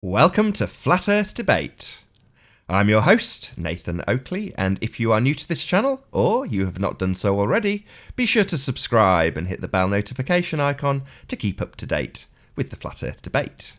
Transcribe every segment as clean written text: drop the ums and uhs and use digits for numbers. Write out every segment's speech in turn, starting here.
Welcome to Flat Earth Debate. I'm your host, Nathan Oakley, and if you are new to this channel, or you have not done so already, be sure to subscribe and hit the bell notification icon to keep up to date with the Flat Earth Debate.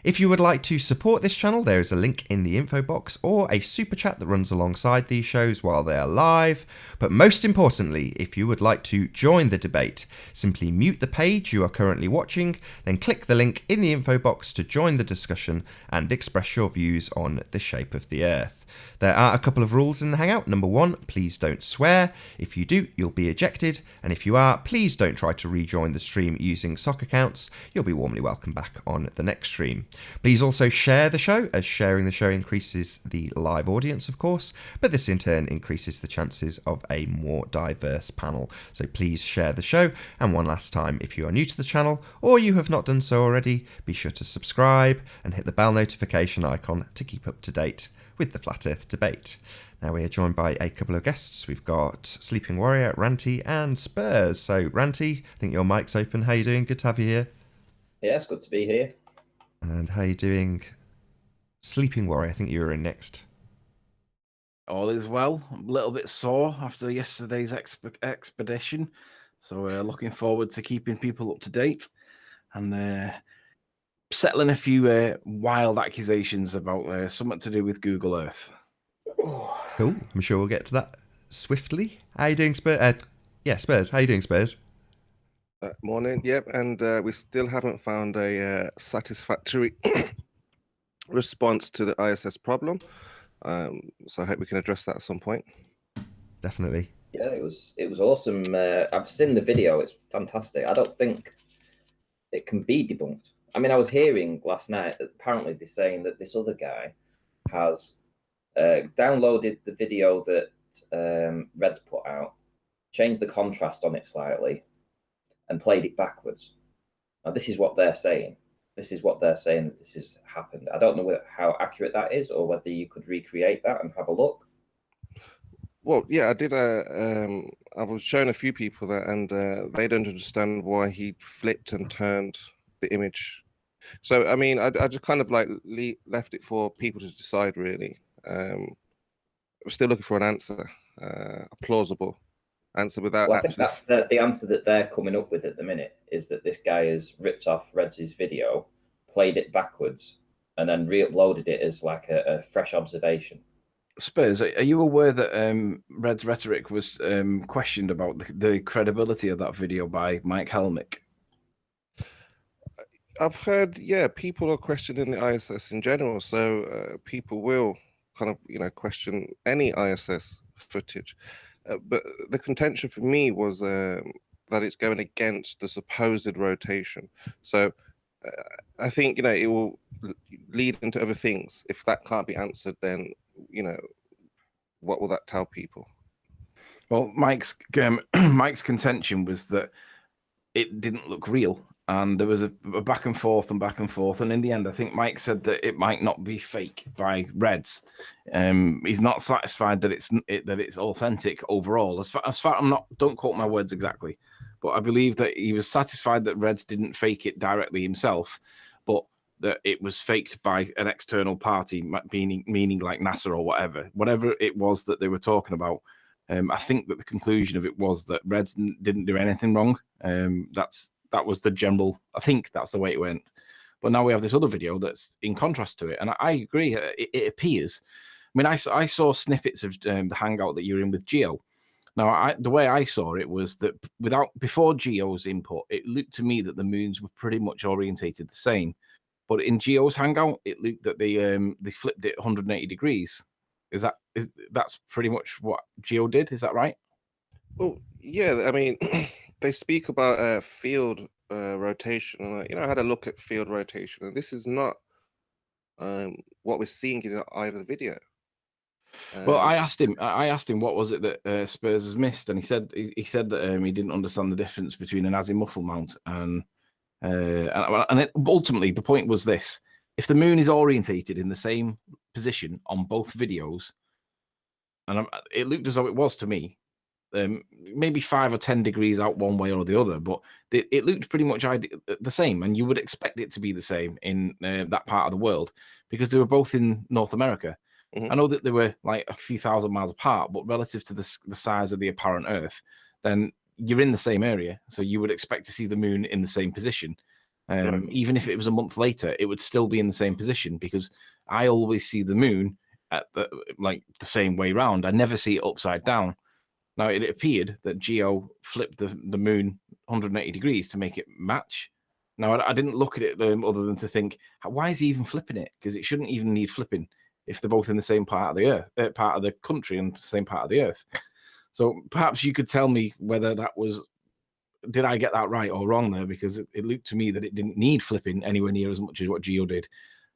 If you would like to support this channel, there is a link in the info box or a super chat that runs alongside these shows while they are live. But most importantly, if you would like to join the debate, simply mute the page you are currently watching, then click the link in the info box to join the discussion and express your views on the shape of the Earth. There are a couple of rules in the Hangout. Number one, please don't swear. If you do, you'll be ejected. And if you are, please don't try to rejoin the stream using sock accounts. You'll be warmly welcome back on the next stream. Please also share the show, as sharing the show increases the live audience, of course, but this in turn increases the chances of a more diverse panel. So please share the show. And one last time, if you are new to the channel or you have not done so already, be sure to subscribe and hit the bell notification icon to keep up to date with the Flat Earth Debate. Now we are joined by a couple of guests. We've got Sleeping Warrior, Ranty and Spurs. So Ranty, I think your mic's open. How you doing? Good to have you here. Yeah, it's good to be here. And how you doing, Sleeping Warrior? I think you were in next. All is well. I'm a little bit sore after yesterday's expedition. So looking forward to keeping people up to date and settling a few wild accusations about something to do with Google Earth. Cool. I'm sure we'll get to that swiftly. How you doing, Spurs? Spurs. How you doing, Spurs? Morning. Yep, and we still haven't found a satisfactory response to the ISS problem. So I hope we can address that at some point. Definitely. Yeah, it was awesome. I've seen the video. It's fantastic. I don't think it can be debunked. I mean, I was hearing last night that apparently they're saying that this other guy has downloaded the video that Red's put out, changed the contrast on it slightly, and played it backwards. Now, this is what they're saying. This is what they're saying that this has happened. I don't know how accurate that is, or whether you could recreate that and have a look. Well, yeah, I did. I was showing a few people that, and they don't understand why he flipped and turned the image. So, I mean, I just kind of like left it for people to decide, really. I'm still looking for an answer, a plausible answer without. Well, I think that's the answer that they're coming up with at the minute, is that this guy has ripped off Red's video, played it backwards, and then re-uploaded it as like a fresh observation. Spurs, are you aware that Red's rhetoric was questioned about the credibility of that video by Mike Helmick? I've heard, yeah, people are questioning the ISS in general, so people will kind of, question any ISS footage. But the contention for me was that it's going against the supposed rotation. So I think, it will lead into other things. If that can't be answered, then, what will that tell people? Well, Mike's contention was that it didn't look real. And there was a back and forth. And in the end, I think Mike said that it might not be fake by Reds. He's not satisfied that it's authentic overall. As far don't quote my words exactly, but I believe that he was satisfied that Reds didn't fake it directly himself, but that it was faked by an external party, meaning like NASA or whatever it was that they were talking about. I think that the conclusion of it was that Reds didn't do anything wrong. That was the general. I think that's the way it went. But now we have this other video that's in contrast to it, and I agree. It appears. I mean, I saw snippets of the Hangout that you're in with Geo. Now, the way I saw it was that before Geo's input, it looked to me that the moons were pretty much orientated the same. But in Geo's Hangout, it looked that they flipped it 180 degrees. That's pretty much what Geo did? Is that right? Well, yeah. I mean, they speak about field rotation, and I had a look at field rotation, and this is not what we're seeing in either video. Well, I asked him what was it that Spurs has missed, and he said that he didn't understand the difference between an azimuthal mount and ultimately the point was this: if the moon is orientated in the same position on both videos, and it looked as though it was to me, maybe 5 or 10 degrees out one way or the other, but it looked pretty much the same, and you would expect it to be the same in that part of the world because they were both in North America. Mhm. I know that they were like a few thousand miles apart, but relative to the size of the apparent Earth, then you're in the same area, so you would expect to see the moon in the same position. Right. Even if it was a month later, it would still be in the same position because I always see the moon at the same way round. I never see it upside down. Now, it appeared that Geo flipped the moon 180 degrees to make it match. Now, I didn't look at it other than to think, why is he even flipping it? Because it shouldn't even need flipping if they're both in the same part of the Earth, part of the country and the same part of the Earth. So perhaps you could tell me whether that was, did I get that right or wrong there? Because it looked to me that it didn't need flipping anywhere near as much as what Geo did.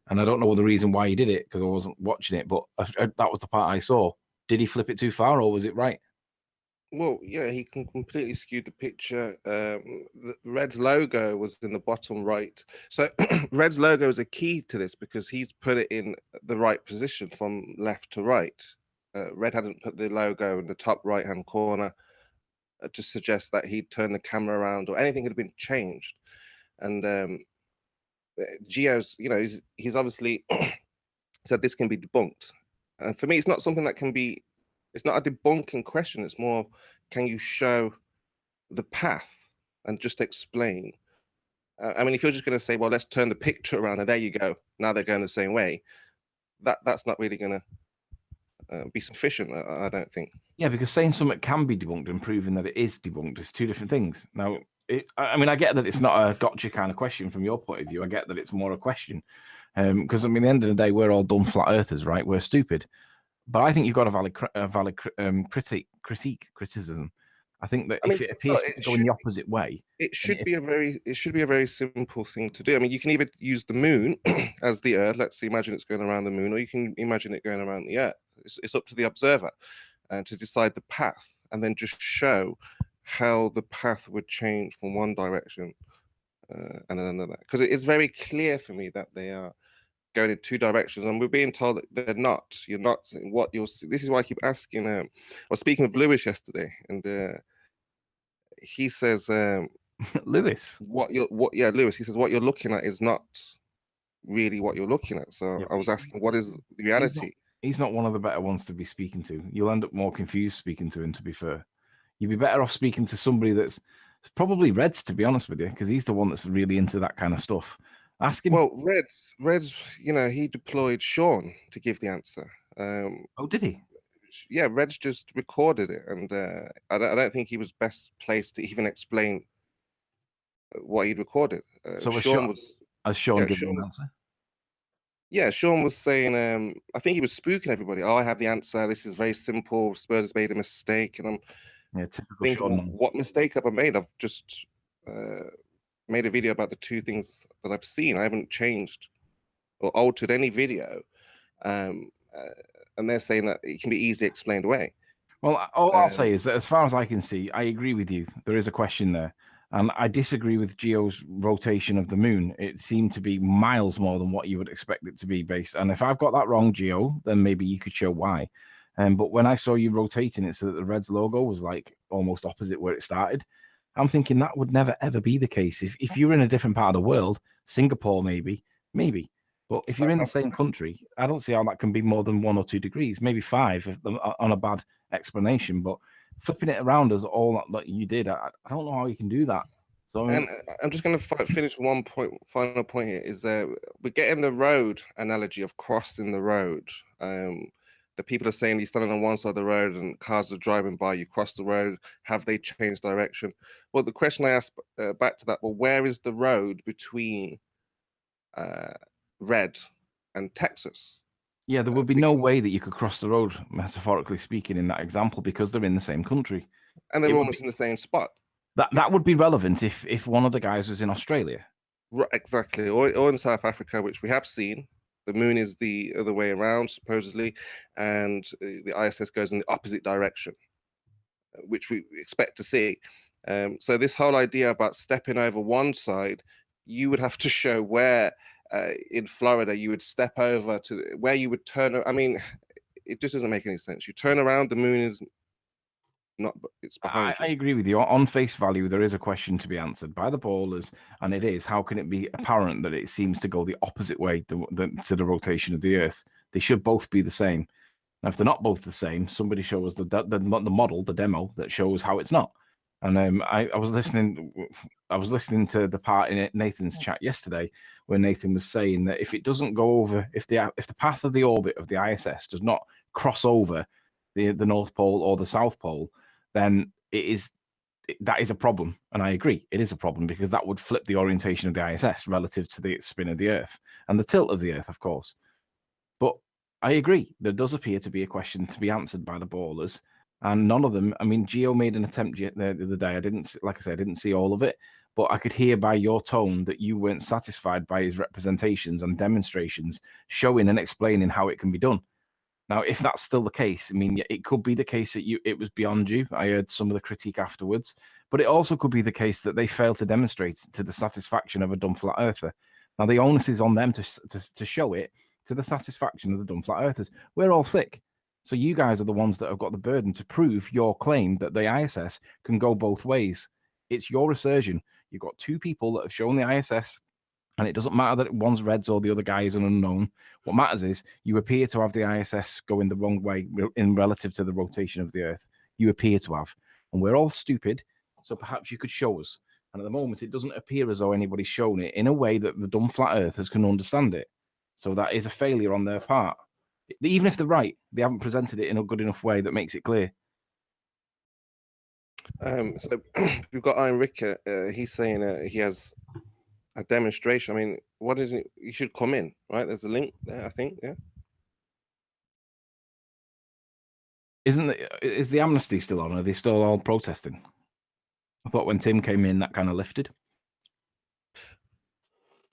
And I don't know the reason why he did it because I wasn't watching it, but that was the part I saw. Did he flip it too far or was it right? Well, yeah, he can completely skew the picture. Red's logo was in the bottom right. So Red's logo is a key to this because he's put it in the right position from left to right. Red hadn't put the logo in the top right-hand corner to suggest that he'd turned the camera around or anything had been changed. And Geo's, he's obviously said this can be debunked. And for me, it's not something that can be, it's not a debunking question. It's more, can you show the path and just explain? I mean, if you're just going to say, well, let's turn the picture around and there you go, now they're going the same way, that's not really going to be sufficient, I don't think. Yeah, because saying something can be debunked and proving that it is debunked is two different things. Now, I mean, I get that it's not a gotcha kind of question from your point of view. I get that it's more a question. Because, I mean, at the end of the day, we're all dumb flat earthers, right? We're stupid. But I think you've got a valid criticism. I think that if it appears to go in the opposite way, it should be a very simple thing to do. I mean, you can either use the moon as the Earth. Let's imagine it's going around the moon, or you can imagine it going around the Earth. It's up to the observer to decide the path, and then just show how the path would change from one direction and then another. Because it is very clear for me that they are going in two directions, and we're being told that they're not. You're not what you're. This is why I keep asking. I was speaking with Lewis yesterday, and he says, Lewis, Lewis. He says what you're looking at is not really what you're looking at. So yeah, I was asking, what is the reality? He's not one of the better ones to be speaking to. You'll end up more confused speaking to him, to be fair. You'd be better off speaking to somebody that's probably Reds, to be honest with you, because he's the one that's really into that kind of stuff. Ask him. Well, Reds, he deployed Sean to give the answer. Oh, did he? Yeah, Reds just recorded it, and I don't think he was best placed to even explain what he'd recorded. So Sean given an answer? Yeah, Sean was saying, I think he was spooking everybody. Oh, I have the answer. This is very simple. Spurs has made a mistake. And I'm thinking, Sean. what mistake have I made? I've just made a video about the two things that I've seen. I haven't changed or altered any video. And they're saying that it can be easily explained away. Well, all I'll say is that as far as I can see, I agree with you. There is a question there. And I disagree with Geo's rotation of the moon. It seemed to be miles more than what you would expect it to be based. And if I've got that wrong, Geo, then maybe you could show why. But when I saw you rotating it so that the Reds logo was like almost opposite where it started, I'm thinking that would never, ever be the case. If you're in a different part of the world, Singapore, maybe. But if you're in the same country, I don't see how that can be more than 1 or 2 degrees, maybe 5 on a bad explanation. But flipping it around as all that you did, I don't know how you can do that. So and I'm just going to finish final point here is that we're getting the road analogy of crossing the road. The people are saying you're standing on one side of the road and cars are driving by, you cross the road. Have they changed direction? Well, the question I asked back to that, well, where is the road between Red and Texas? Yeah, there would be no way that you could cross the road, metaphorically speaking, in that example, because they're in the same country. And they're almost in the same spot. That would be relevant if one of the guys was in Australia. Right, exactly. Or in South Africa, which we have seen. The moon is the other way around, supposedly, and the ISS goes in the opposite direction, which we expect to see. So this whole idea about stepping over one side, you would have to show where in Florida you would step over to where you would turn. I mean, it just doesn't make any sense. You turn around, the moon is not it's behind I agree with you. On face value, there is a question to be answered by the ballers, and it is, how can it be apparent that it seems to go the opposite way to the rotation of the Earth? They should both be the same. Now, if they're not both the same, somebody show us the model, the demo that shows how it's not. And I was listening to the part in Nathan's chat yesterday where Nathan was saying that if it doesn't go over, if the path of the orbit of the ISS does not cross over the North Pole or the South Pole, then that is a problem. And I agree, it is a problem, because that would flip the orientation of the ISS relative to the spin of the Earth and the tilt of the Earth, of course. But I agree, there does appear to be a question to be answered by the ballers, and none of them. I mean, Gio made an attempt the other day. I didn't see all of it, but I could hear by your tone that you weren't satisfied by his representations and demonstrations showing and explaining how it can be done. Now, if that's still the case, I mean, it could be the case that it was beyond you. I heard some of the critique afterwards, but it also could be the case that they failed to demonstrate to the satisfaction of a dumb flat earther. Now, the onus is on them to show it to the satisfaction of the dumb flat earthers. We're all thick. So you guys are the ones that have got the burden to prove your claim that the ISS can go both ways. It's your assertion. You've got two people that have shown the ISS, and it doesn't matter that one's Reds or the other guy is an unknown. What matters is you appear to have the ISS going the wrong way in relative to the rotation of the Earth. You appear to have. And we're all stupid, so perhaps you could show us. And at the moment, it doesn't appear as though anybody's shown it in a way that the dumb flat earthers can understand it. So that is a failure on their part. Even if they're right, they haven't presented it in a good enough way that makes it clear. So we've got Iron Ricker. He's saying he has a demonstration. I mean, what is it? You should come in, right? There's a link there, I think. Yeah. Is the amnesty still on? Are they still all protesting? I thought when Tim came in, that kind of lifted.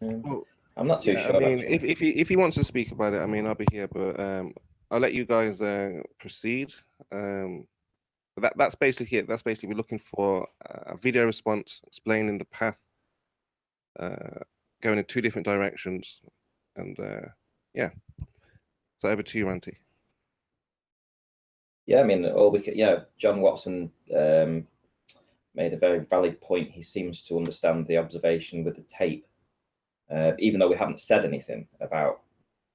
Well, I'm not too sure. I mean, if he wants to speak about it, I mean, I'll be here, but I'll let you guys proceed. But that's basically it. That's basically we're looking for a video response explaining the path, going in two different directions, and yeah. So over to you, Ranty. Yeah, I mean, John Watson made a very valid point. He seems to understand the observation with the tape, even though we haven't said anything about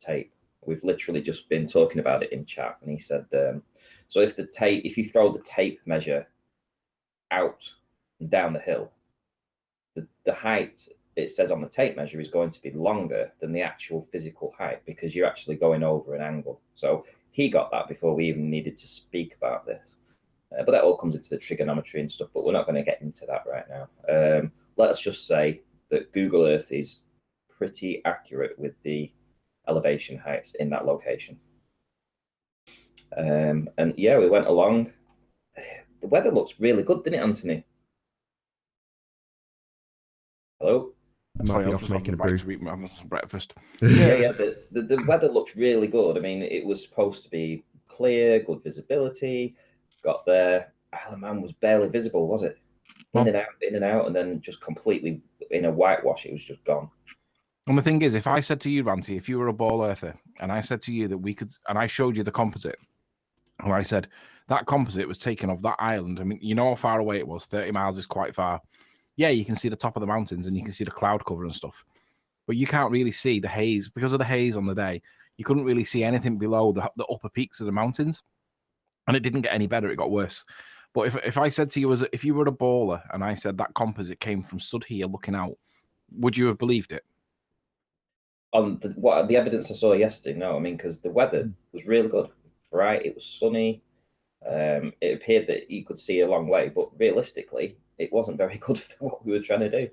tape. We've literally just been talking about it in chat, and he said, so if you throw the tape measure out and down the hill, the height it says on the tape measure is going to be longer than the actual physical height, because you're actually going over an angle. So he got that before we even needed to speak about this. But that all comes into the trigonometry and stuff, but we're not going to get into that right now. Let's just say that Google Earth is pretty accurate with the elevation heights in that location. And yeah, we went along. The weather looks really good, didn't it, Anthony? Hello? Might be off making a brew. Having some breakfast. Yeah. The weather looked really good. I mean, it was supposed to be clear, good visibility. Got there. Isle of Man was barely visible, was it? In and out, and then just completely in a whitewash. It was just gone. And the thing is, if I said to you, Ranty, if you were a ball earther, and I said to you that we could, and I showed you the composite, and I said that composite was taken off that island. I mean, you know how far away it was. 30 miles is quite far. Yeah, you can see the top of the mountains and you can see the cloud cover and stuff, but you can't really see the haze because of the haze on the day. You couldn't really see anything below the upper peaks of the mountains, and it didn't get any better. It got worse. But if I said to you, if you were a baller, and I said that composite came from stood here looking out, would you have believed it? On the evidence I saw yesterday, no. I mean, because the weather was really good, right? It was sunny. It appeared that you could see a long way, but realistically, it wasn't very good for what we were trying to do.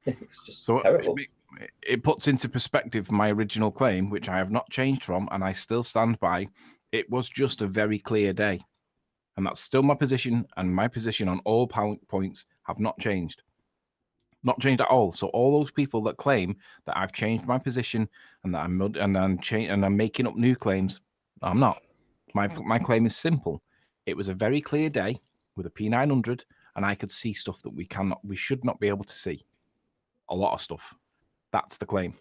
It was just terrible. It puts into perspective my original claim, which I have not changed from, and I still stand by. It was just a very clear day, and that's still my position, and my position on all points have not changed. Not changed at all. So all those people that claim that I've changed my position and that I'm making up new claims, I'm not. My claim is simple. It was a very clear day with a P900, and I could see stuff that we should not be able to see. A lot of stuff. That's the claim.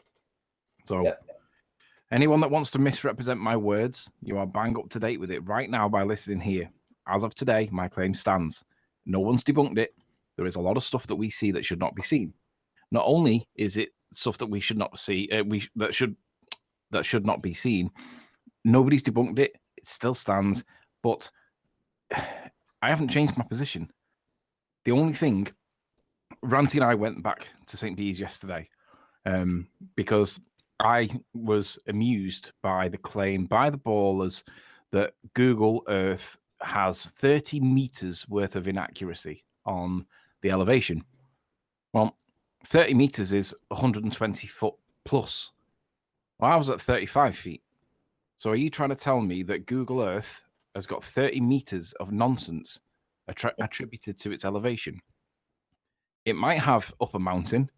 So anyone that wants to misrepresent my words, you are bang up to date with it right now by listening here. as of today, my claim stands. No one's debunked it. There is a lot of stuff that we see that should not be seen. Not only is it stuff that we should not see, that should not be seen. Nobody's debunked it. It still stands, but I haven't changed my position. The only thing, Ranty and I went back to St. Bees yesterday because I was amused by the claim by the ballers that Google Earth has 30 meters worth of inaccuracy on the elevation. Well, 30 meters is 120 foot plus. Well, I was at 35 feet. So are you trying to tell me that Google Earth has got 30 meters of nonsense attributed to its elevation? It might have up a mountain.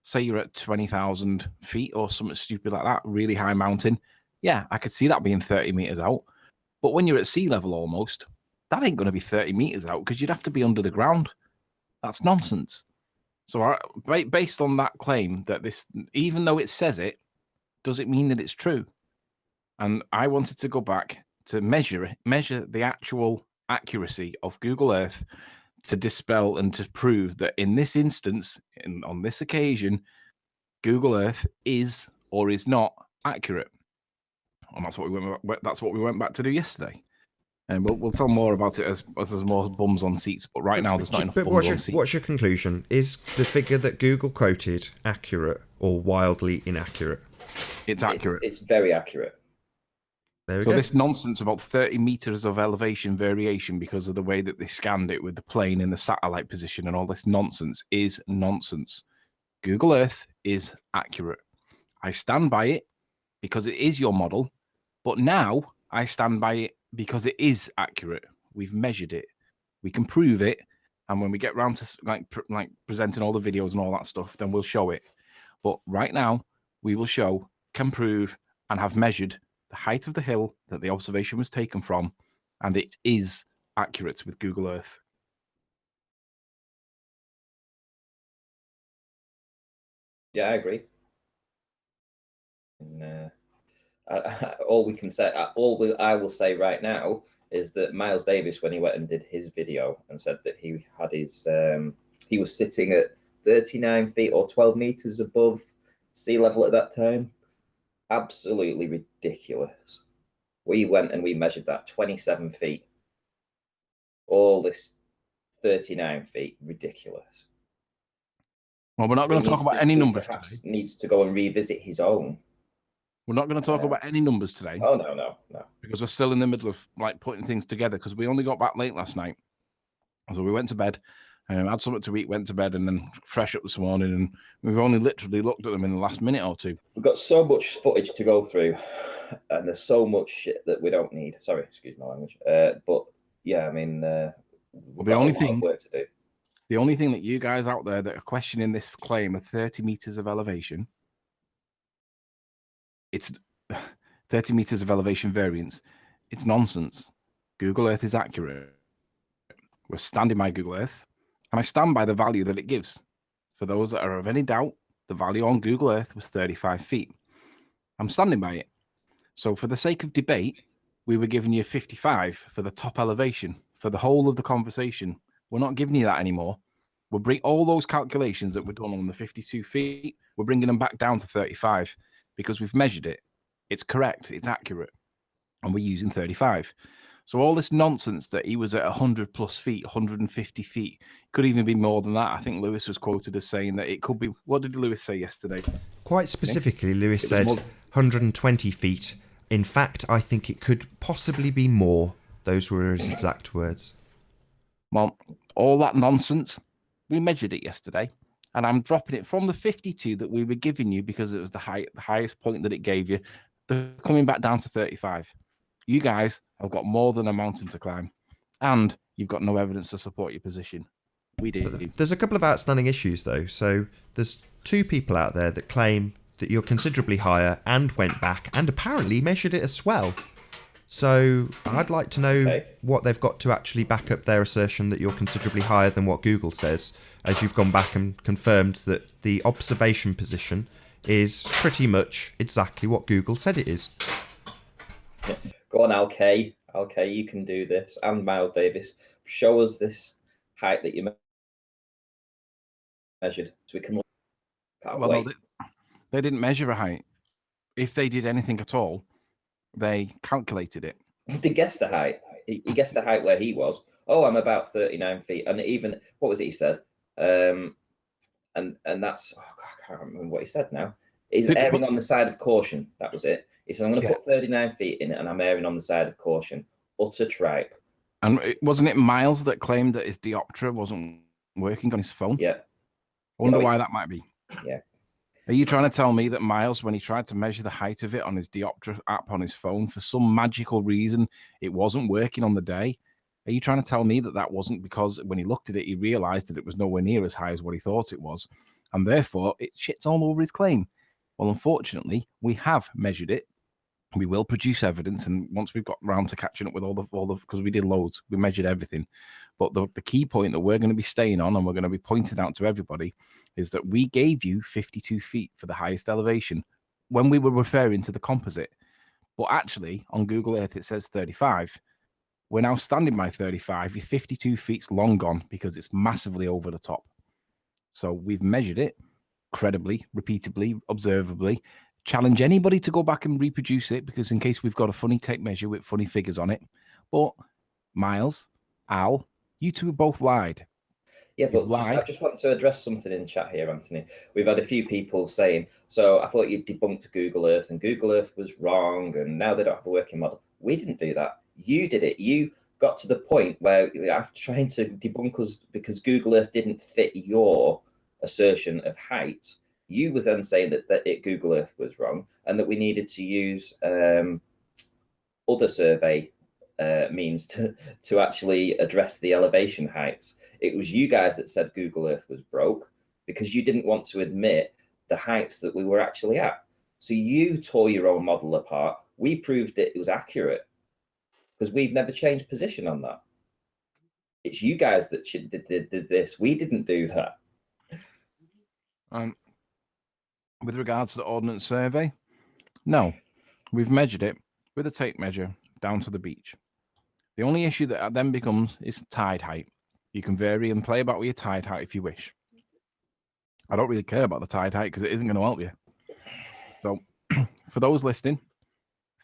Say you're at 20,000 feet or something stupid like that, really high mountain. Yeah, I could see that being 30 meters out. But when you're at sea level almost, that ain't going to be 30 meters out because you'd have to be under the ground. That's nonsense. So based on that claim that this, even though it says it, does it mean that it's true? And I wanted to go back to measure the actual accuracy of Google Earth to dispel and to prove that in this instance, on this occasion, Google Earth is or is not accurate. And that's what we went back to do yesterday. And we'll tell more about it as there's more bums on seats. But right now, there's not enough bums on seats. What's your conclusion? Is the figure that Google quoted accurate or wildly inaccurate? It's accurate. It's very accurate. There we go. This nonsense about 30 meters of elevation variation because of the way that they scanned it with the plane in the satellite position and all this nonsense is nonsense. Google Earth is accurate. I stand by it because it is your model, but now I stand by it because it is accurate. We've measured it. We can prove it. And when we get round to like presenting all the videos and all that stuff, then we'll show it. But right now, we will show, can prove, and have measured the height of the hill that the observation was taken from, and it is accurate with Google Earth. Yeah, I agree. And, all we can say, I will say right now is that Miles Davis, when he went and did his video and said that he had his, he was sitting at 39 feet or 12 meters above sea level at that time. Absolutely ridiculous. We went and we measured that 27 feet. All this 39 feet, ridiculous. Well, we're not going to talk about any numbers today. Needs to go and revisit his own. We're not going to talk about any numbers today. Oh, no. Because we're still in the middle of like putting things together because we only got back late last night. So we went to bed, had something to eat, went to bed, and then fresh up this morning. And we've only literally looked at them in the last minute or two. We've got so much footage to go through, and there's so much shit that we don't need. Sorry, excuse my language. But yeah, I mean, well, the only thing work to do. The only thing that you guys out there that are questioning this claim of 30 meters of elevation, it's 30 meters of elevation variance. It's nonsense. Google Earth is accurate. We're standing by Google Earth, and I stand by the value that it gives. For those that are of any doubt, the value on Google Earth was 35 feet. I'm standing by it. So for the sake of debate, we were giving you 55 for the top elevation for the whole of the conversation. We're not giving you that anymore. We'll bring all those calculations that were done on the 52 feet, we're bringing them back down to 35 because we've measured it. It's correct. It's accurate. And we're using 35. So all this nonsense that he was at 100 plus feet, 150 feet, could even be more than that. I think Lewis was quoted as saying that it could be. What did Lewis say yesterday? Quite specifically, Lewis said 120 feet. In fact, I think it could possibly be more. Those were his exact words. Well, all that nonsense, we measured it yesterday, and I'm dropping it from the 52 that we were giving you because it was the highest point that it gave you. They're coming back down to 35. You guys have got more than a mountain to climb, and you've got no evidence to support your position. We do. There's a couple of outstanding issues, though. So there's two people out there that claim that you're considerably higher and went back and apparently measured it as well. So I'd like to know what they've got to actually back up their assertion that you're considerably higher than what Google says, as you've gone back and confirmed that the observation position is pretty much exactly what Google said it is. Go on, Al K. Okay, you can do this. And Miles Davis, show us this height that you measured, so we can. Can't Well, wait. no, they didn't measure a height. If they did anything at all, they calculated it. They guessed the height. He guessed the height where he was. Oh, I'm about 39 feet. And even, what was it he said? And that's, God, I can't remember what he said now. He's erring on the side of caution. That was it. He said, I'm going to put 39 feet in it, and I'm erring on the side of caution. Utter tripe. And wasn't it Miles that claimed that his diopter wasn't working on his phone? Yeah. I wonder why that might be. Yeah. Are you trying to tell me that Miles, when he tried to measure the height of it on his diopter app on his phone, for some magical reason, it wasn't working on the day? Are you trying to tell me that that wasn't because when he looked at it, he realized that it was nowhere near as high as what he thought it was, and therefore it shits all over his claim? Well, unfortunately, we have measured it. We will produce evidence, and once we've got round to catching up with all the because we did loads, we measured everything. But the key point that we're going to be staying on, and we're going to be pointing out to everybody, is that we gave you 52 feet for the highest elevation when we were referring to the composite. But actually, on Google Earth, it says 35. We're now standing by 35. Your 52 feet's long gone because it's massively over the top. So we've measured it credibly, repeatably, observably. Challenge anybody to go back and reproduce it, because in case we've got a funny tape measure with funny figures on it. But Miles, Al, you two both lied. Yeah, but I just want to address something in chat here, Anthony. We've had a few people saying, so I thought you debunked Google Earth and Google Earth was wrong and now they don't have a working model. We didn't do that. You did it. You got to the point where after trying to debunk us because Google Earth didn't fit your assertion of height, you were then saying that Google Earth was wrong and that we needed to use other survey means to actually address the elevation heights. It was you guys that said Google Earth was broke because you didn't want to admit the heights that we were actually at. So you tore your own model apart. We proved it was accurate because we've never changed position on that. It's you guys that did this. We didn't do that. With regards to the Ordnance Survey, no, we've measured it with a tape measure down to the beach. The only issue that then becomes is tide height. You can vary and play about with your tide height if you wish. I don't really care about the tide height because it isn't going to help you. So for those listening,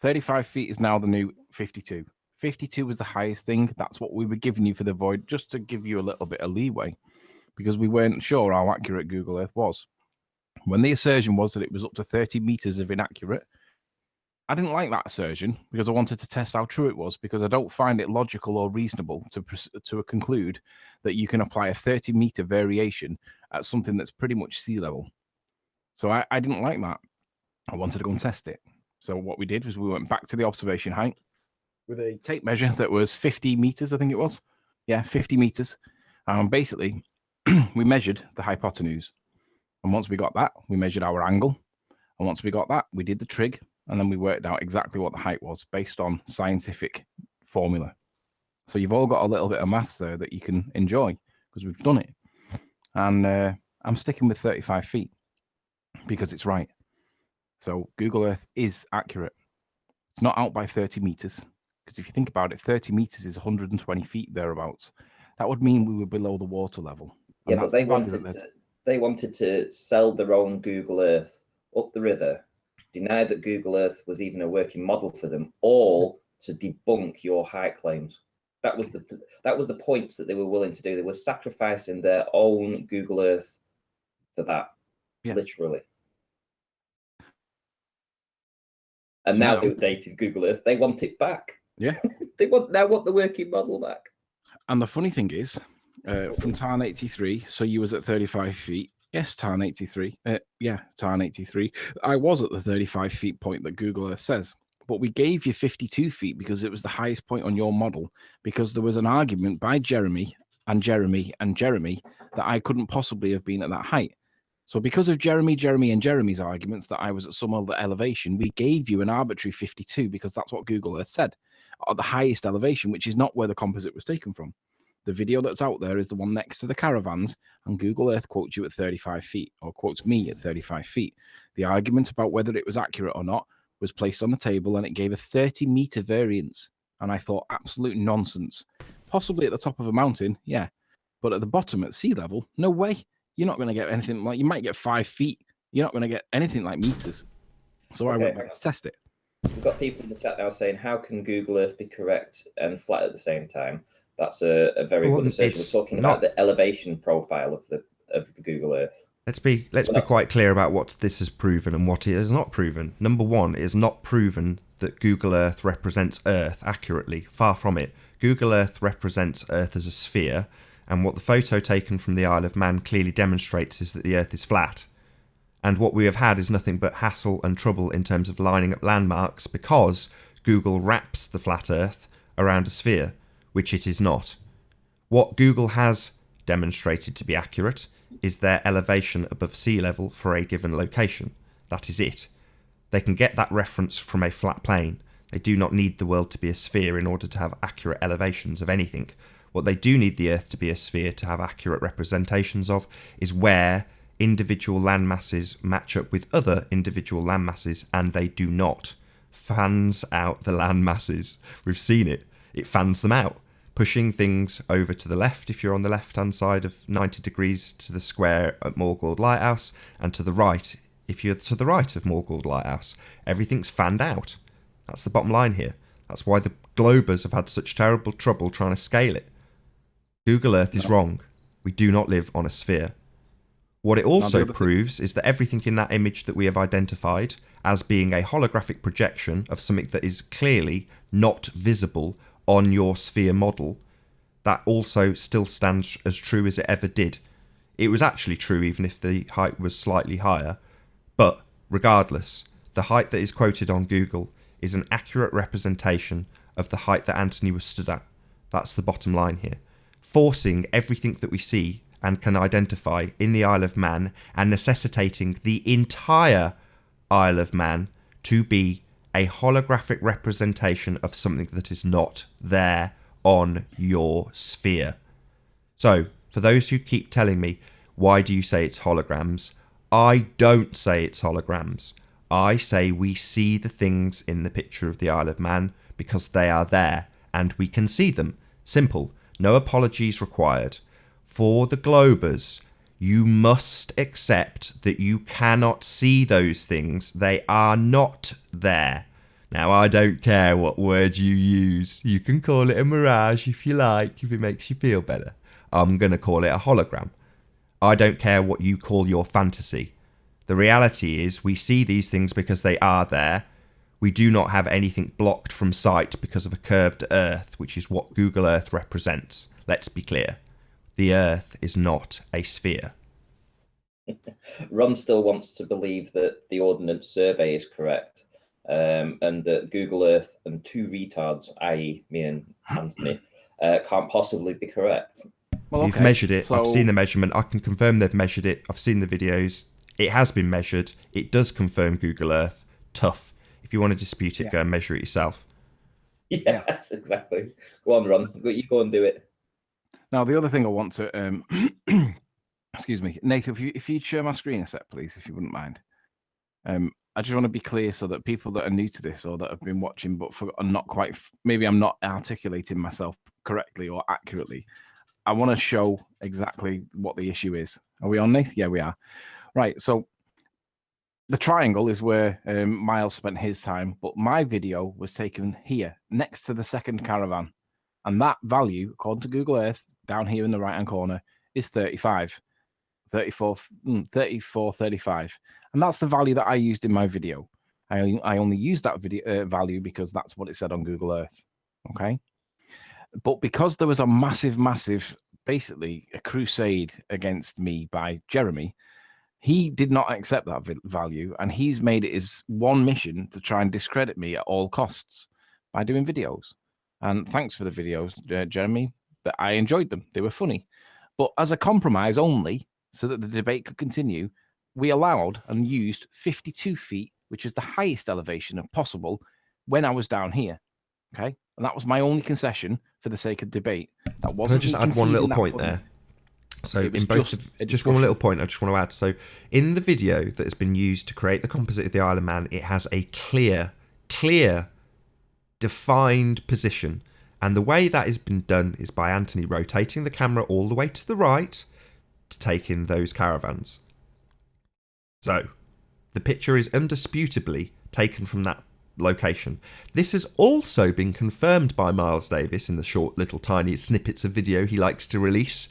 35 feet is now the new 52. 52 was the highest thing. That's what we were giving you for the void, just to give you a little bit of leeway, because we weren't sure how accurate Google Earth was. When the assertion was that it was up to 30 meters of inaccurate, I didn't like that assertion because I wanted to test how true it was, because I don't find it logical or reasonable to conclude that you can apply a 30-meter variation at something that's pretty much sea level. So I didn't like that. I wanted to go and test it. So what we did was we went back to the observation height with a tape measure that was 50 meters, I think it was. Yeah, 50 meters. Basically, we measured the hypotenuse. And once we got that, we measured our angle. And once we got that, we did the trig. And then we worked out exactly what the height was based on scientific formula. So you've all got a little bit of maths there that you can enjoy because we've done it. And I'm sticking with 35 feet because it's right. So Google Earth is accurate. It's not out by 30 meters. Because if you think about it, 30 meters is 120 feet thereabouts. That would mean we were below the water level. Yeah, but they wanted to sell their own Google Earth up the river, deny that Google Earth was even a working model for them, all to debunk your height claims. That was the points that they were willing to do. They were sacrificing their own Google Earth for that, literally. And so now they've updated Google Earth. They want it back. Yeah. They want the working model back. And the funny thing is, from Tarn 83, so you was at 35 feet. Yes, Tarn 83. Tarn 83. I was at the 35 feet point that Google Earth says. But we gave you 52 feet because it was the highest point on your model, because there was an argument by Jeremy that I couldn't possibly have been at that height. So because of Jeremy's arguments that I was at some other elevation, we gave you an arbitrary 52 because that's what Google Earth said, at the highest elevation, which is not where the composite was taken from. The video that's out there is the one next to the caravans, and Google Earth quotes you at 35 feet, or quotes me at 35 feet. The argument about whether it was accurate or not was placed on the table, and it gave a 30-meter variance And I thought, absolute nonsense. Possibly at the top of a mountain, yeah. But at the bottom, at sea level, no way. You're not going to get anything like, you might get 5 feet. You're not going to get anything like meters. So I went back to test it. We've got people in the chat now saying, how can Google Earth be correct and flat at the same time? That's a very good assertion. We're talking about the elevation profile of the Google Earth. Let's be quite clear about what this has proven and what it has not proven. Number one, it is not proven that Google Earth represents Earth accurately. Far from it. Google Earth represents Earth as a sphere, and what the photo taken from the Isle of Man clearly demonstrates is that the Earth is flat. And what we have had is nothing but hassle and trouble in terms of lining up landmarks because Google wraps the flat Earth around a sphere, which it is not. What Google has demonstrated to be accurate is their elevation above sea level for a given location. That is it. They can get that reference from a flat plane. They do not need the world to be a sphere in order to have accurate elevations of anything. What they do need the Earth to be a sphere to have accurate representations of is where individual landmasses match up with other individual landmasses, and they do not. Fans out the landmasses. We've seen it. It fans them out, pushing things over to the left if you're on the left-hand side of 90 degrees to the square at Moorgold Lighthouse, and to the right if you're to the right of Moorgold Lighthouse. Everything's fanned out. That's the bottom line here. That's why the globers have had such terrible trouble trying to scale it. Google Earth is wrong. We do not live on a sphere. What it also proves is that everything in that image that we have identified as being a holographic projection of something that is clearly not visible on your sphere model, that also still stands as true as it ever did. It was actually true even if the height was slightly higher, but regardless, the height that is quoted on Google is an accurate representation of the height that Anthony was stood at. That's the bottom line here. Forcing everything that we see and can identify in the Isle of Man and necessitating the entire Isle of Man to be a holographic representation of something that is not there on your sphere. So, for those who keep telling me, why do you say it's holograms? I don't say it's holograms. I say we see the things in the picture of the Isle of Man because they are there and we can see them. Simple. No apologies required. For the globers, you must accept that you cannot see those things. They are not there. Now, I don't care what word you use. You can call it a mirage if you like, if it makes you feel better. I'm going to call it a hologram. I don't care what you call your fantasy. The reality is we see these things because they are there. We do not have anything blocked from sight because of a curved Earth, which is what Google Earth represents. Let's be clear. The Earth is not a sphere. Ron still wants to believe that the Ordnance Survey is correct, and that Google Earth and two retards, i.e. me and Anthony, can't possibly be correct. Well, okay. You've measured it. So... I've seen the measurement. I can confirm they've measured it. I've seen the videos. It has been measured. It does confirm Google Earth. Tough. If you want to dispute it, go and measure it yourself. Yes, exactly. Go on, Ron. You go and do it. Now, the other thing I want to, excuse me, Nathan, if you'd share my screen a sec, please, if you wouldn't mind. I just want to be clear so that people that are new to this or that have been watching but are not quite, maybe I'm not articulating myself correctly or accurately. I want to show exactly what the issue is. Are we on, Nathan? Yeah, we are. Right, so the triangle is where Miles spent his time, but my video was taken here, next to the second caravan. And that value, according to Google Earth, down here in the right-hand corner, is 35. 34, 35. And that's the value that I used in my video. I only used that video value because that's what it said on Google Earth. Okay? But because there was a massive, basically a crusade against me by Jeremy, he did not accept that value, and he's made it his one mission to try and discredit me at all costs by doing videos. And thanks for the videos, Jeremy, but I enjoyed them. They were funny. But as a compromise only, so that the debate could continue, we allowed and used 52 feet, which is the highest elevation of possible when I was down here. Okay? And that was my only concession for the sake of debate. That wasn't. Can I just add one little point there? So in both, just one little point I just want to add. So in the video that has been used to create the composite of the Isle of Man, it has a clear defined position. And the way that has been done is by Anthony rotating the camera all the way to the right to take in those caravans. So, the picture is indisputably taken from that location. This has also been confirmed by Miles Davis in the short little tiny snippets of video he likes to release.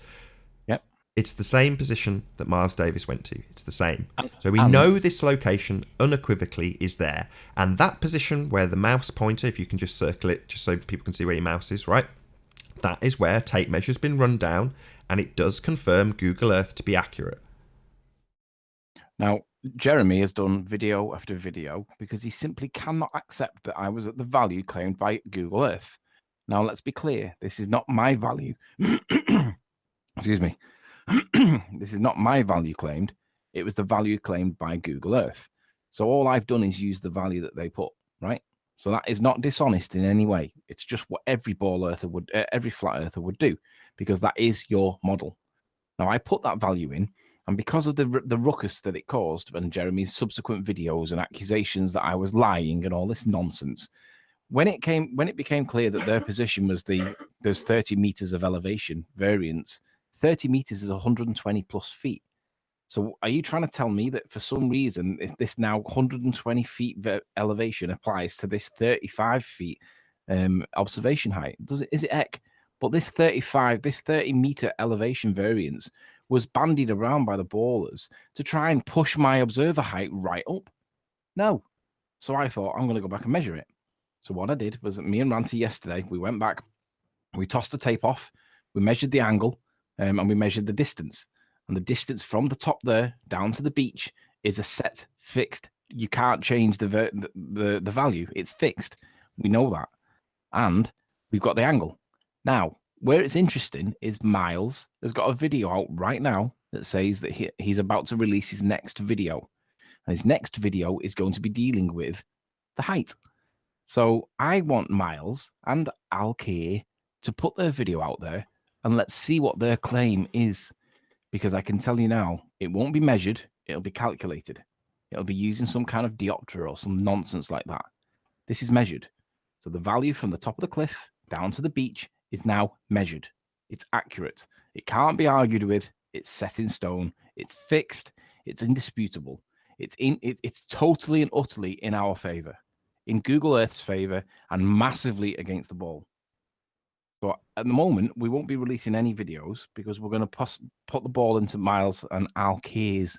Yep. It's the same position that Miles Davis went to. It's the same. So we know this location unequivocally is there. And that position where the mouse pointer, if you can just circle it just so people can see where your mouse is, right? That is where tape measure's been run down, and it does confirm Google Earth to be accurate. Now, Jeremy has done video after video because he simply cannot accept that I was at the value claimed by Google Earth. Now, let's be clear. This is not my value. Excuse me. This is not my value claimed. It was the value claimed by Google Earth. So all I've done is use the value that they put, right? So that is not dishonest in any way. It's just what every ball earther would, every flat earther would do, because that is your model. Now, I put that value in, and because of the ruckus that it caused and Jeremy's subsequent videos and accusations that I was lying and all this nonsense, when it became clear that their position was there's 30 meters of elevation variance, 30 meters is 120 plus feet. So are you trying to tell me that for some reason this now 120 feet elevation applies to this 35 feet observation height? Is it heck? But this 30 meter elevation variance was bandied around by the ballers to try and push my observer height right up. No. So I thought, I'm going to go back and measure it. So what I did was, me and Ranty yesterday, we went back, we tossed the tape off, we measured the angle, and we measured the distance. And the distance from the top there down to the beach is a set, fixed. You can't change the value. It's fixed. We know that. And we've got the angle. Now, where it's interesting is Miles has got a video out right now that says that he's about to release his next video. And his next video is going to be dealing with the height. So I want Miles and Alkir to put their video out there and let's see what their claim is. Because I can tell you now, it won't be measured. It'll be calculated. It'll be using some kind of diopter or some nonsense like that. This is measured. So the value from the top of the cliff down to the beach is now measured. It's accurate. It can't be argued with. It's set in stone. It's fixed. It's indisputable. It's totally and utterly in our favor, in Google Earth's favor, and massively against the ball. So at the moment, we won't be releasing any videos because we're going to put the ball into Miles and Alkir's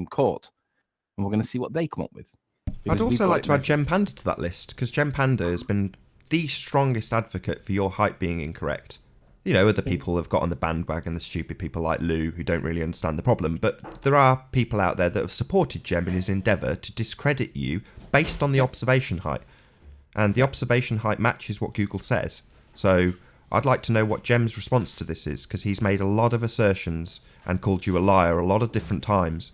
court, and we're going to see what they come up with. I'd also like to add Gem Panda to that list, because Gem Panda has been the strongest advocate for your height being incorrect. You know, other people have got on the bandwagon, the stupid people like Lou, who don't really understand the problem, but there are people out there that have supported Gem in his endeavour to discredit you based on the observation height. And the observation height matches what Google says. So I'd like to know what Gem's response to this is, because he's made a lot of assertions and called you a liar a lot of different times.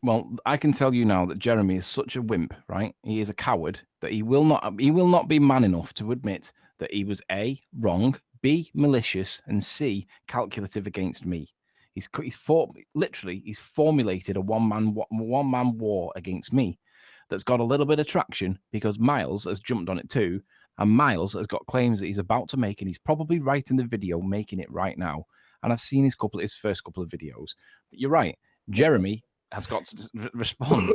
Well, I can tell you now that Jeremy is such a wimp, right? He is a coward that he will not be man enough to admit that he was A, wrong, B, malicious, and C, calculative against me. He's formulated a one-man war against me that's got a little bit of traction because Miles has jumped on it too, and Miles has got claims that he's about to make, and he's probably right in the video making it right now. And I've seen his first couple of videos. But you're right, Jeremy has got to respond,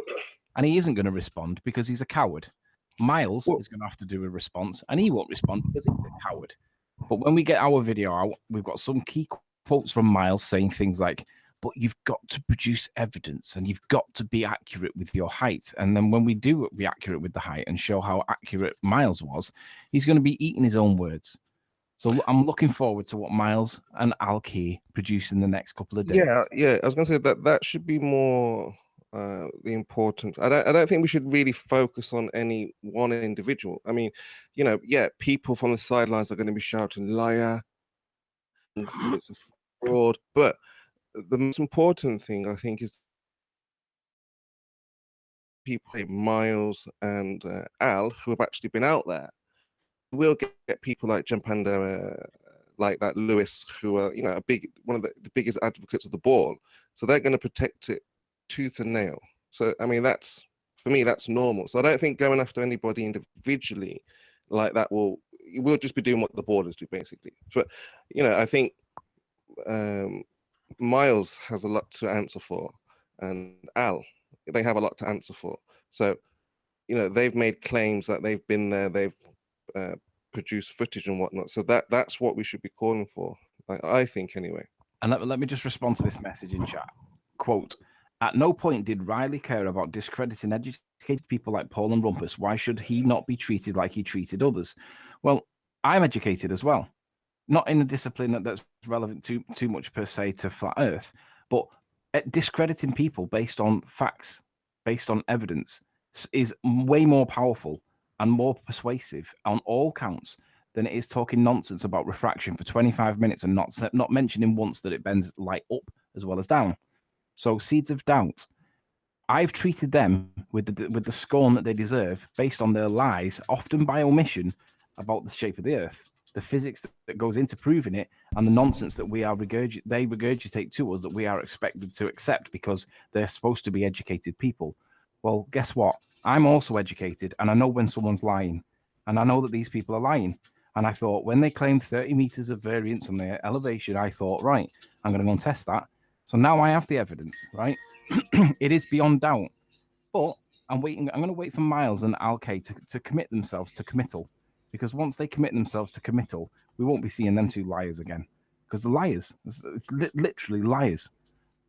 and he isn't going to respond because he's a coward. Miles is going to have to do a response, and he won't respond because he's a coward. But when we get our video out, we've got some key quotes from Miles saying things like, but you've got to produce evidence and you've got to be accurate with your height. And then when we do be accurate with the height and show how accurate Miles was, he's going to be eating his own words. So I'm looking forward to what Miles and Alkir produce in the next couple of days. Yeah. I was going to say that should be more the important. I don't think we should really focus on any one individual. I mean, you know, yeah, people from the sidelines are going to be shouting liar, it's a fraud, but the most important thing I think is people like Miles and Al who have actually been out there. We'll get people like Gem Panda, like that Lewis, who are, you know, one of the biggest advocates of the ball. So they're going to protect it tooth and nail. So I mean, for me that's normal. So I don't think going after anybody individually like that we'll just be doing what the borders do, basically. But I think Miles has a lot to answer for, and Al, they have a lot to answer for. So they've made claims that they've been there, they've produced footage and whatnot. So that's what we should be calling for, I think, anyway. And let me just respond to this message in chat. Quote, at no point did Riley care about discrediting educated people like Paul and Rumpus. Why should he not be treated like he treated others? Well, I'm educated as well. Not in a discipline that's relevant too much per se to flat earth, but discrediting people based on facts, based on evidence, is way more powerful and more persuasive on all counts than it is talking nonsense about refraction for 25 minutes and not mentioning once that it bends light up as well as down. So seeds of doubt, I've treated them with the scorn that they deserve based on their lies, often by omission, about the shape of the earth, the physics that goes into proving it, and the nonsense that they regurgitate to us that we are expected to accept because they're supposed to be educated people. Well, guess what? I'm also educated, and I know when someone's lying, and I know that these people are lying. And I thought, when they claimed 30 meters of variance on their elevation, I thought, right, I'm going to go and test that. So now I have the evidence, right? It is beyond doubt. But I'm going to wait for Miles and Alk to commit themselves to committal. Because once they commit themselves to committal, we won't be seeing them two liars again. Because the liars, it's literally liars.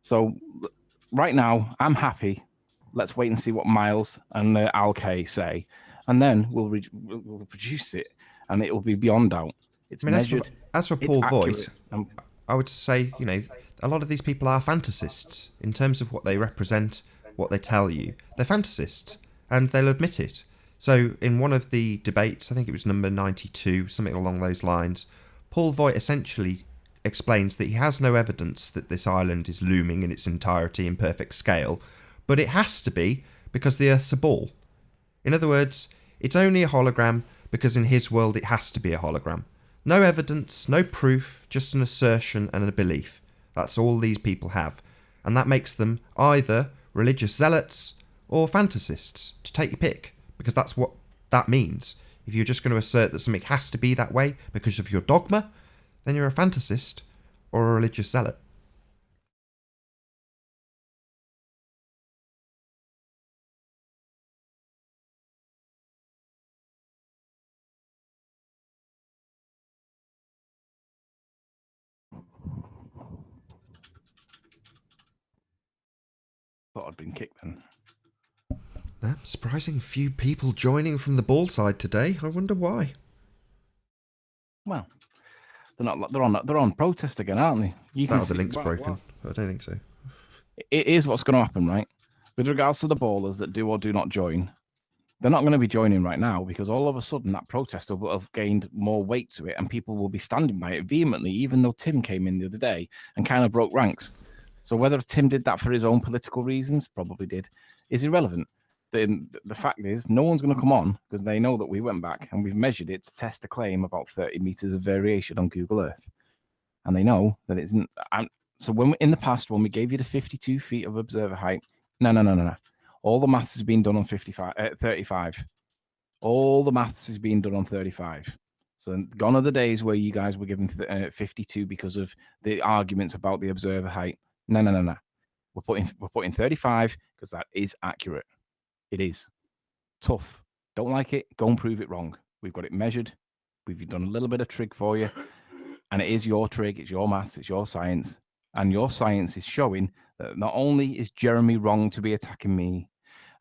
So right now, I'm happy. Let's wait and see what Miles and Alk say. And then we'll produce it. And it will be beyond doubt. It's measured. As for Paul Voigt, I would say, a lot of these people are fantasists in terms of what they represent, what they tell you. They're fantasists, and they'll admit it. So in one of the debates, I think it was number 92, something along those lines, Paul Voigt essentially explains that he has no evidence that this island is looming in its entirety in perfect scale, but it has to be because the Earth's a ball. In other words, it's only a hologram because in his world it has to be a hologram. No evidence, no proof, just an assertion and a belief. That's all these people have. And that makes them either religious zealots or fantasists, to take your pick, because that's what that means. If you're just going to assert that something has to be that way because of your dogma, then you're a fantasist or a religious zealot. Thought I'd been kicked then. Surprising few people joining from the ball side today. I wonder why. Well, they're on protest again, aren't they? The link's broken. I don't think so. It is what's going to happen, right? With regards to the ballers that do or do not join, they're not going to be joining right now because all of a sudden that protest will have gained more weight to it and people will be standing by it vehemently, even though Tim came in the other day and kind of broke ranks. So whether Tim did that for his own political reasons, probably did, is irrelevant. The fact is, no one's going to come on because they know that we went back and we've measured it to test the claim about 30 meters of variation on Google Earth. And they know that it isn't. So in the past, when we gave you the 52 feet of observer height, no. All the maths has been done on 35. All the maths is being done on 35. So gone are the days where you guys were given 52 because of the arguments about the observer height. No. We're putting 35 because that is accurate. It is tough. Don't like it? Go and prove it wrong. We've got it measured. We've done a little bit of trig for you, and it is your trig. It's your maths. It's your science, and your science is showing that not only is Jeremy wrong to be attacking me,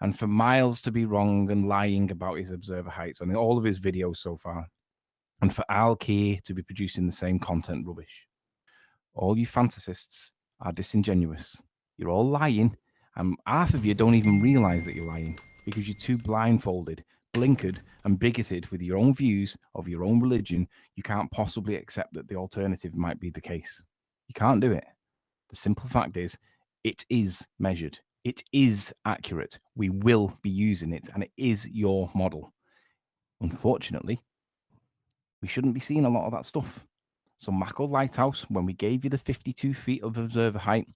and for Miles to be wrong and lying about his observer heights on all of his videos so far, and for Al Key to be producing the same content rubbish. All you fantasists are disingenuous. You're all lying, and half of you don't even realize that you're lying because you're too blindfolded, blinkered, and bigoted with your own views of your own religion. You can't possibly accept that the alternative might be the case. You can't do it. The simple fact is, it is measured. It is accurate. We will be using it, and it is your model. Unfortunately, we shouldn't be seeing a lot of that stuff. So Mako Lighthouse, when we gave you the 52 feet of observer height,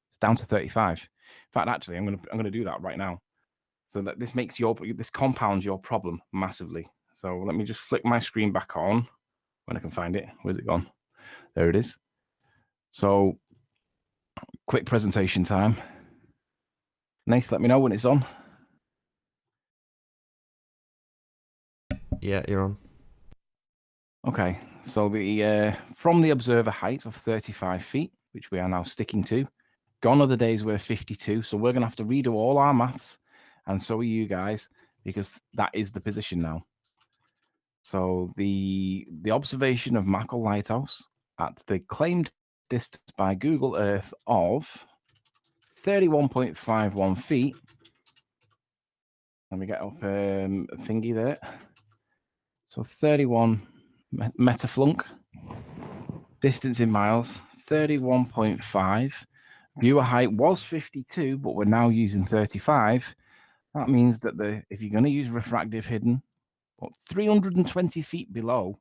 it's down to 35. In fact, actually, I'm going to do that right now. So that this compounds your problem massively. So let me just flick my screen back on when I can find it. Where's it gone? There it is. So quick presentation time. Nath, let me know when it's on. Yeah, you're on. Okay, so the from the observer height of 35 feet, which we are now sticking to, gone are the days we're 52, so we're going to have to redo all our maths, and so are you guys, because that is the position now. So the observation of Mackle Lighthouse at the claimed distance by Google Earth of 31.51 feet. Let me get up thingy there. So 31 metaflunk. Distance in miles, 31.5. Viewer height was 52, but we're now using 35. That means that if you're going to use refractive hidden, 320 feet below,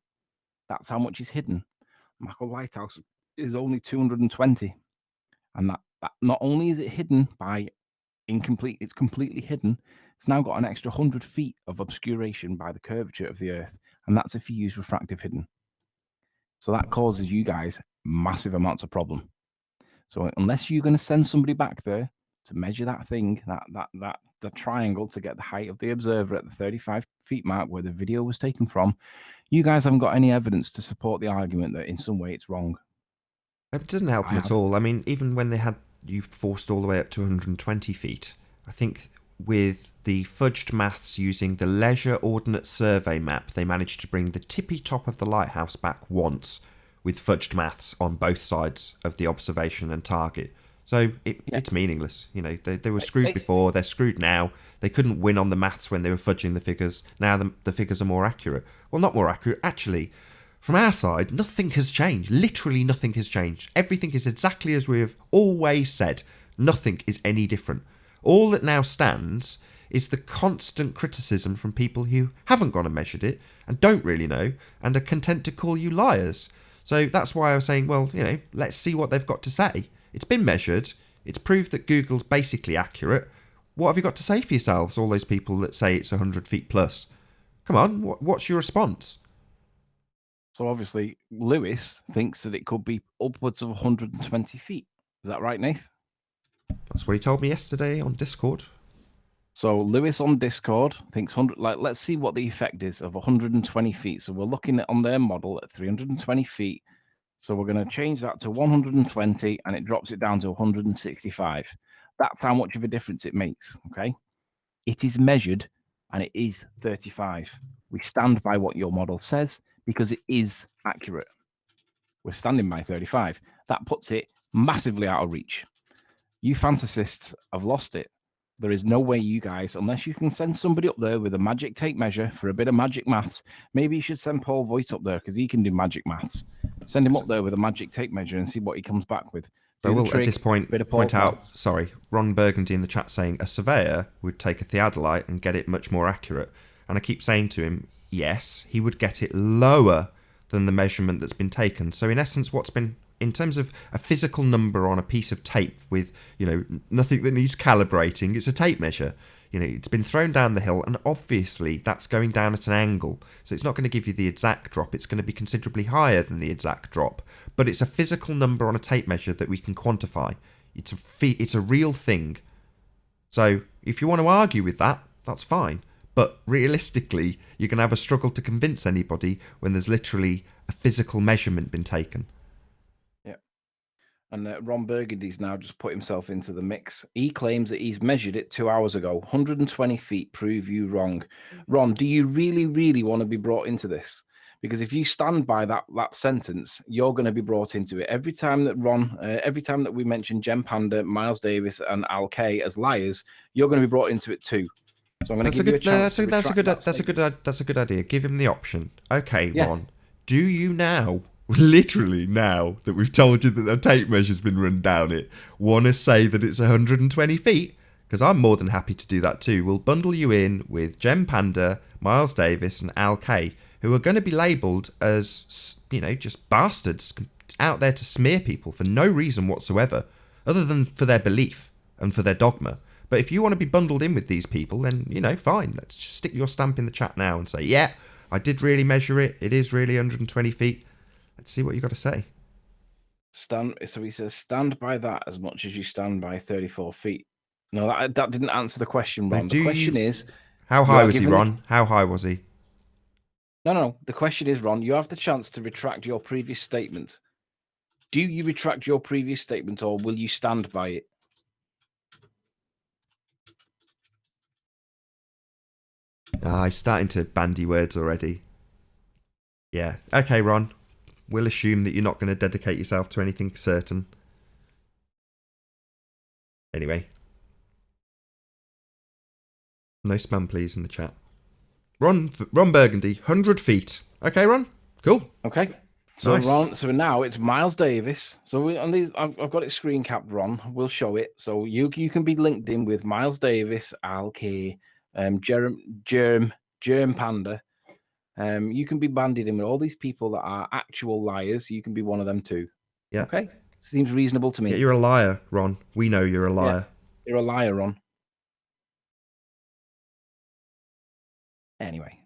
that's how much is hidden. Mackle Lighthouse is only 220. And that not only is it hidden by incomplete, it's completely hidden. It's now got an extra 100 feet of obscuration by the curvature of the Earth. And that's if you use refractive hidden. So that causes you guys massive amounts of problem. So unless you're going to send somebody back there to measure that thing, the triangle to get the height of the observer at the 35 feet mark where the video was taken from, you guys haven't got any evidence to support the argument that in some way it's wrong. It doesn't help them at all. I mean, even when they had you forced all the way up to 120 feet, I think with the fudged maths using the Leisure Ordnance Survey map, they managed to bring the tippy top of the lighthouse back once with fudged maths on both sides of the observation and target. So it's meaningless. You know, they were screwed before, they're screwed now. They couldn't win on the maths when they were fudging the figures. Now the figures are more accurate. Well, not more accurate, actually. From our side, nothing has changed. Literally nothing has changed. Everything is exactly as we have always said. Nothing is any different. All that now stands is the constant criticism from people who haven't gone and measured it and don't really know and are content to call you liars. So that's why I was saying, well, you know, let's see what they've got to say. It's been measured. It's proved that Google's basically accurate. What have you got to say for yourselves, all those people that say it's 100 feet plus? Come on, what's your response? So obviously, Lewis thinks that it could be upwards of 120 feet. Is that right, Nath? That's what he told me yesterday on Discord. So Lewis on Discord thinks 100. Like, let's see what the effect is of 120 feet. So we're looking at on their model at 320 feet. So we're going to change that to 120, and it drops it down to 165. That's how much of a difference it makes. Okay, it is measured, and it is 35. We stand by what your model says because it is accurate. We're standing by 35. That puts it massively out of reach. You fantasists have lost it. There is no way you guys, unless you can send somebody up there with a magic tape measure for a bit of magic maths, maybe you should send Paul Voigt up there because he can do magic maths. Send him up there with a magic tape measure and see what he comes back with. I will at this point point out, Ron Burgundy in the chat saying a surveyor would take a theodolite and get it much more accurate. And I keep saying to him, yes, he would get it lower than the measurement that's been taken. So in essence, what's been, in terms of a physical number on a piece of tape with, you know, nothing that needs calibrating, it's a tape measure. You know, it's been thrown down the hill, and obviously that's going down at an angle. So it's not going to give you the exact drop. It's going to be considerably higher than the exact drop. But it's a physical number on a tape measure that we can quantify. It's a real thing. So if you want to argue with that, that's fine. But realistically, you're going to have a struggle to convince anybody when there's literally a physical measurement been taken. And Ron Burgundy's now just put himself into the mix. He claims that he's measured it 2 hours ago. 120 feet, prove you wrong. Ron, do you really, really want to be brought into this? Because if you stand by that sentence, you're going to be brought into it. Every time that every time that we mention Jem Panda, Miles Davis, and Al K as liars, you're going to be brought into it too. So I'm going to give you a chance. That's a good idea. Give him the option. Okay, yeah. Ron, do you now? Literally now that we've told you that the tape measure's been run down it, want to say that it's 120 feet? Because I'm more than happy to do that too. We'll bundle you in with Jem Panda, Miles Davis and Al K, who are going to be labelled as, you know, just bastards out there to smear people for no reason whatsoever, other than for their belief and for their dogma. But if you want to be bundled in with these people, then, you know, fine. Let's just stick your stamp in the chat now and say, yeah, I did really measure it. It is really 120 feet. Let's see what you got to say. So he says, stand by that as much as you stand by 34 feet. No, that didn't answer the question, Ron. The question is, how high was he, Ron? How high was he? No. The question is, Ron, you have the chance to retract your previous statement. Do you retract your previous statement, or will you stand by it? He's starting to bandy words already. Yeah. Okay, Ron. We'll assume that you're not going to dedicate yourself to anything certain. Anyway. No spam, please, in the chat. Ron Burgundy, 100 feet. Okay, Ron? Cool. Okay. So Nice. Ron, so now it's Miles Davis. So I've got it screen capped, Ron. We'll show it. So you can be linked in with Miles Davis, Al Key, Germ Panda. You can be banded in with all these people that are actual liars. You can be one of them too. Yeah. Okay. Seems reasonable to me. Yeah, you're a liar, Ron. We know you're a liar. Yeah, you're a liar, Ron. Anyway.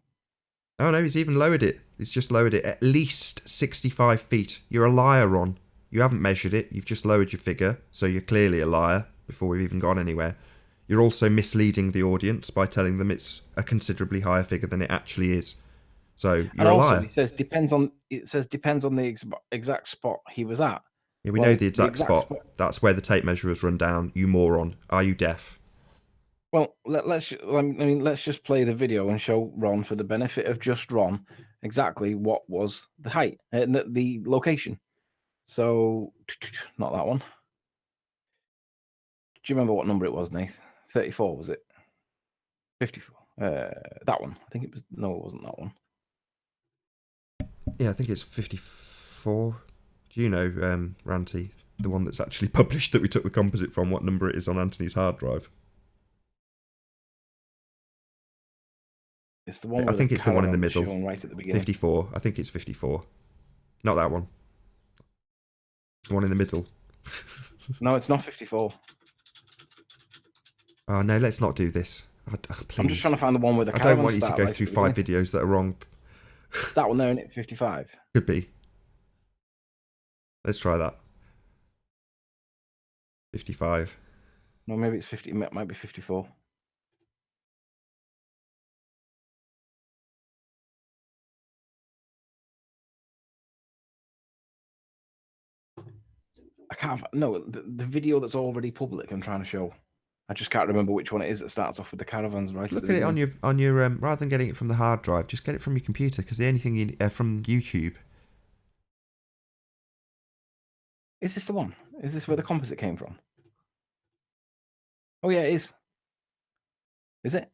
Oh no, he's even lowered it. He's just lowered it at least 65 feet. You're a liar, Ron. You haven't measured it. You've just lowered your figure, so you're clearly a liar before we've even gone anywhere. You're also misleading the audience by telling them it's a considerably higher figure than it actually is. So you're a liar. It says depends on the exact spot he was at. Yeah, we know the exact spot. That's where the tape measure has run down. You moron. Are you deaf? Well, let's just play the video and show Ron, for the benefit of just Ron, exactly what was the height and the location. So, not that one. Do you remember what number it was, Nath? 34, was it? 54. That one. I think it was. No, it wasn't that one. Yeah, I think it's 54. Do you know, Ranty, the one that's actually published that we took the composite from, what number it is on Anthony's hard drive? It's the one. I think it's the one in the middle. Right at the beginning. 54. I think it's 54. Not that one. The one in the middle. No, it's not 54. Oh, no, let's not do this. Please. I'm just trying to find the one with the I don't want you to go through 5 videos that are wrong. It's that one there, isn't it? 55. Could be. Let's try that. 55. No, maybe it's 50. It might be 54. I can't. No, the video that's already public. I'm trying to show. I just can't remember which one it is that starts off with the caravans. Right. Look at it on your rather than getting it from the hard drive, just get it from your computer, because the only thing you from YouTube. Is this the one? Is this where the composite came from? Oh yeah, it is. Is it?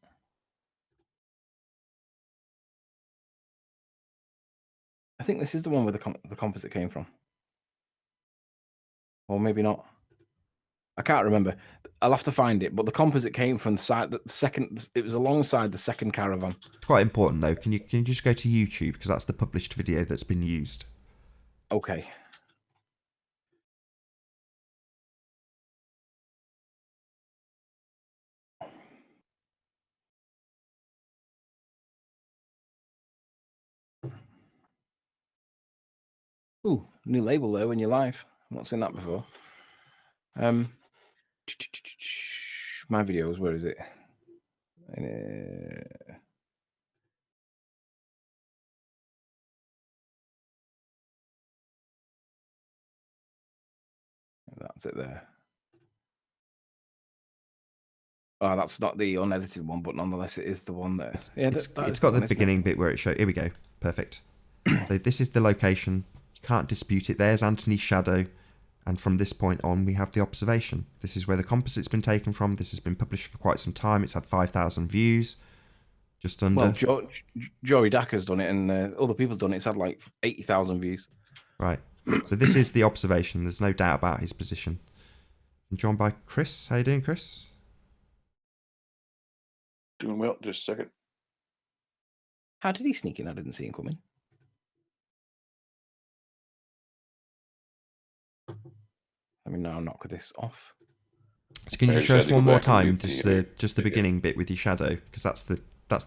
I think this is the one where the composite came from. Or maybe not. I can't remember. I'll have to find it. But the composite came from the second. It was alongside the second caravan. It's quite important though. Can you just go to YouTube, because that's the published video that's been used. Okay. Ooh, new label there when you're live. I've not seen that before. My videos, where is it? That's it there. Oh, that's not the unedited one, but nonetheless, it is the one there. Yeah, it's got the beginning bit where it shows. Here we go. Perfect. So this is the location. You can't dispute it. There's Anthony's shadow. And from this point on, we have the observation. This is where the composite's been taken from. This has been published for quite some time. It's had 5,000 views. Just under. Well, Joey Dacker's done it, and other people's done it. It's had like 80,000 views. Right. So this is the observation. There's no doubt about his position. And joined by Chris. How you doing, Chris? Doing well. Just a second. How did he sneak in? I didn't see him coming. I mean, now I'll knock this off. So can you just show us one more time, just the beginning bit with your shadow, because that's the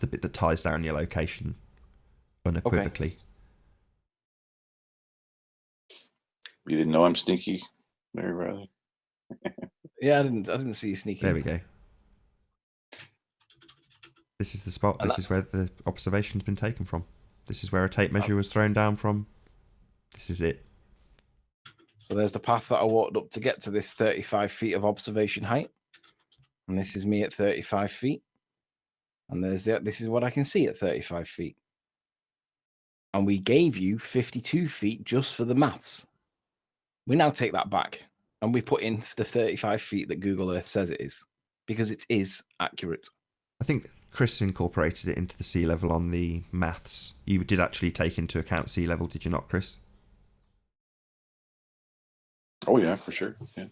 bit that ties down your location. unequivocally. You didn't know I'm sneaky, Mary Riley? Yeah, I didn't see you sneaking. There we go. This is the spot. This is where the observation's been taken from. This is where a tape measure was thrown down from. This is it. So there's the path that I walked up to get to this 35 feet of observation height. And this is me at 35 feet. And this is what I can see at 35 feet. And we gave you 52 feet just for the maths. We now take that back and we put in the 35 feet that Google Earth says it is, because it is accurate. I think Chris incorporated it into the sea level on the maths. You did actually take into account sea level, did you not, Chris? Oh yeah, for sure. Yeah,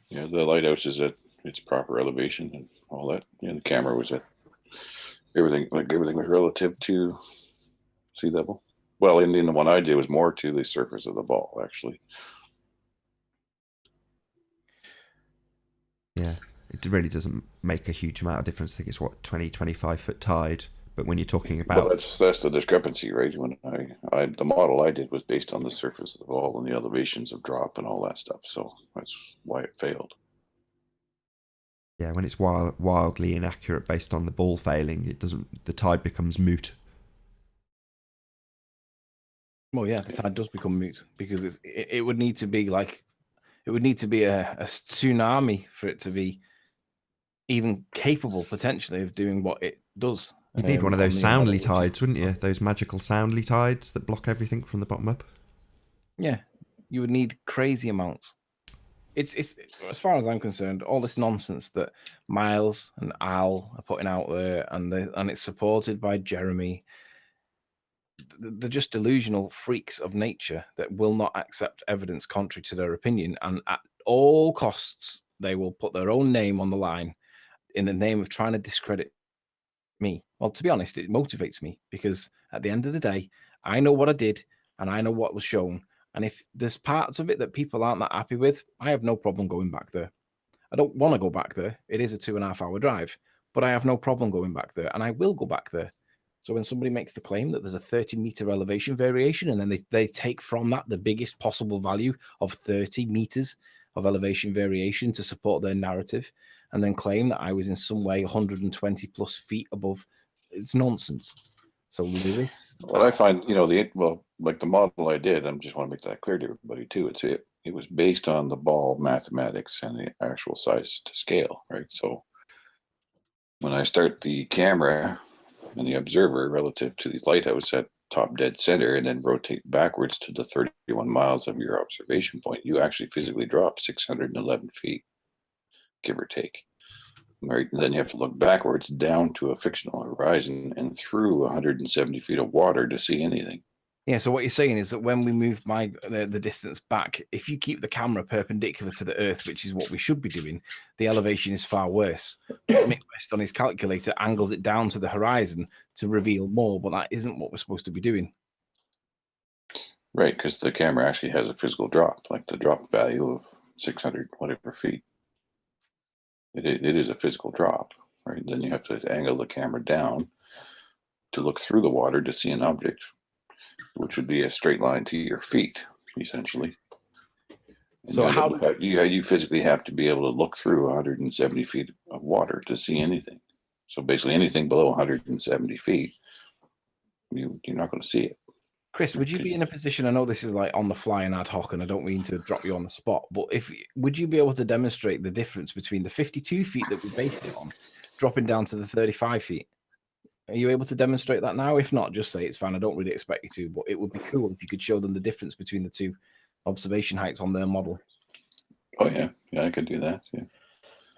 yeah. The lighthouse is at its proper elevation and all that. Yeah, the camera was at everything. Like everything was relative to sea level. Well, in the one I did was more to the surface of the ball, actually. Yeah, it really doesn't make a huge amount of difference. I think it's, 20, 25 foot tide. But when you're talking about... Well, that's the discrepancy, right? When the model I did was based on the surface of the ball and the elevations of drop and all that stuff. So that's why it failed. Yeah, when it's wildly inaccurate based on the ball failing, the tide becomes moot. Well, yeah, the tide does become moot because it would need to be like, it would need to be a tsunami for it to be even capable potentially of doing what it does. You'd need one of those soundly tides, wouldn't you? Those magical soundly tides that block everything from the bottom up. Yeah, you would need crazy amounts. It's as far as I'm concerned, all this nonsense that Miles and Al are putting out there, and it's supported by Jeremy. They're just delusional freaks of nature that will not accept evidence contrary to their opinion, and at all costs they will put their own name on the line in the name of trying to discredit me. Well, to be honest, it motivates me because at the end of the day, I know what I did and I know what was shown. And if there's parts of it that people aren't that happy with, I have no problem going back there. I don't want to go back there. It is a 2.5 hour drive, but I have no problem going back there, and I will go back there. So when somebody makes the claim that there's a 30-meter elevation variation, and then they take from that the biggest possible value of 30 meters of elevation variation to support their narrative, and then claim that I was in some way 120 plus feet above, it's nonsense. So Lewis, What I find, like the model I did, I just want to make that clear to everybody too. It was based on the ball mathematics and the actual size to scale, right? So when I start the camera and the observer relative to the lighthouse at top dead center and then rotate backwards to the 31 miles of your observation point, you actually physically drop 611 feet, give or take. Right, and then you have to look backwards down to a fictional horizon and through 170 feet of water to see anything. Yeah, so what you're saying is that when we move the distance back, if you keep the camera perpendicular to the Earth, which is what we should be doing, the elevation is far worse. Mick West on his calculator angles it down to the horizon to reveal more, but that isn't what we're supposed to be doing. Right, because the camera actually has a physical drop, like the drop value of 600 whatever feet. It is a physical drop, right? Then you have to angle the camera down to look through the water to see an object, which would be a straight line to your feet, essentially. And so how does you physically have to be able to look through 170 feet of water to see anything? So basically, anything below 170 feet, you're not going to see it. Chris, would you be in a position? I know this is like on the fly and ad hoc, and I don't mean to drop you on the spot, but would you be able to demonstrate the difference between the 52 feet that we based it on, dropping down to the 35 feet? Are you able to demonstrate that now? If not, just say it's fine. I don't really expect you to, but it would be cool if you could show them the difference between the two observation heights on their model. Oh yeah, I could do that. Yeah.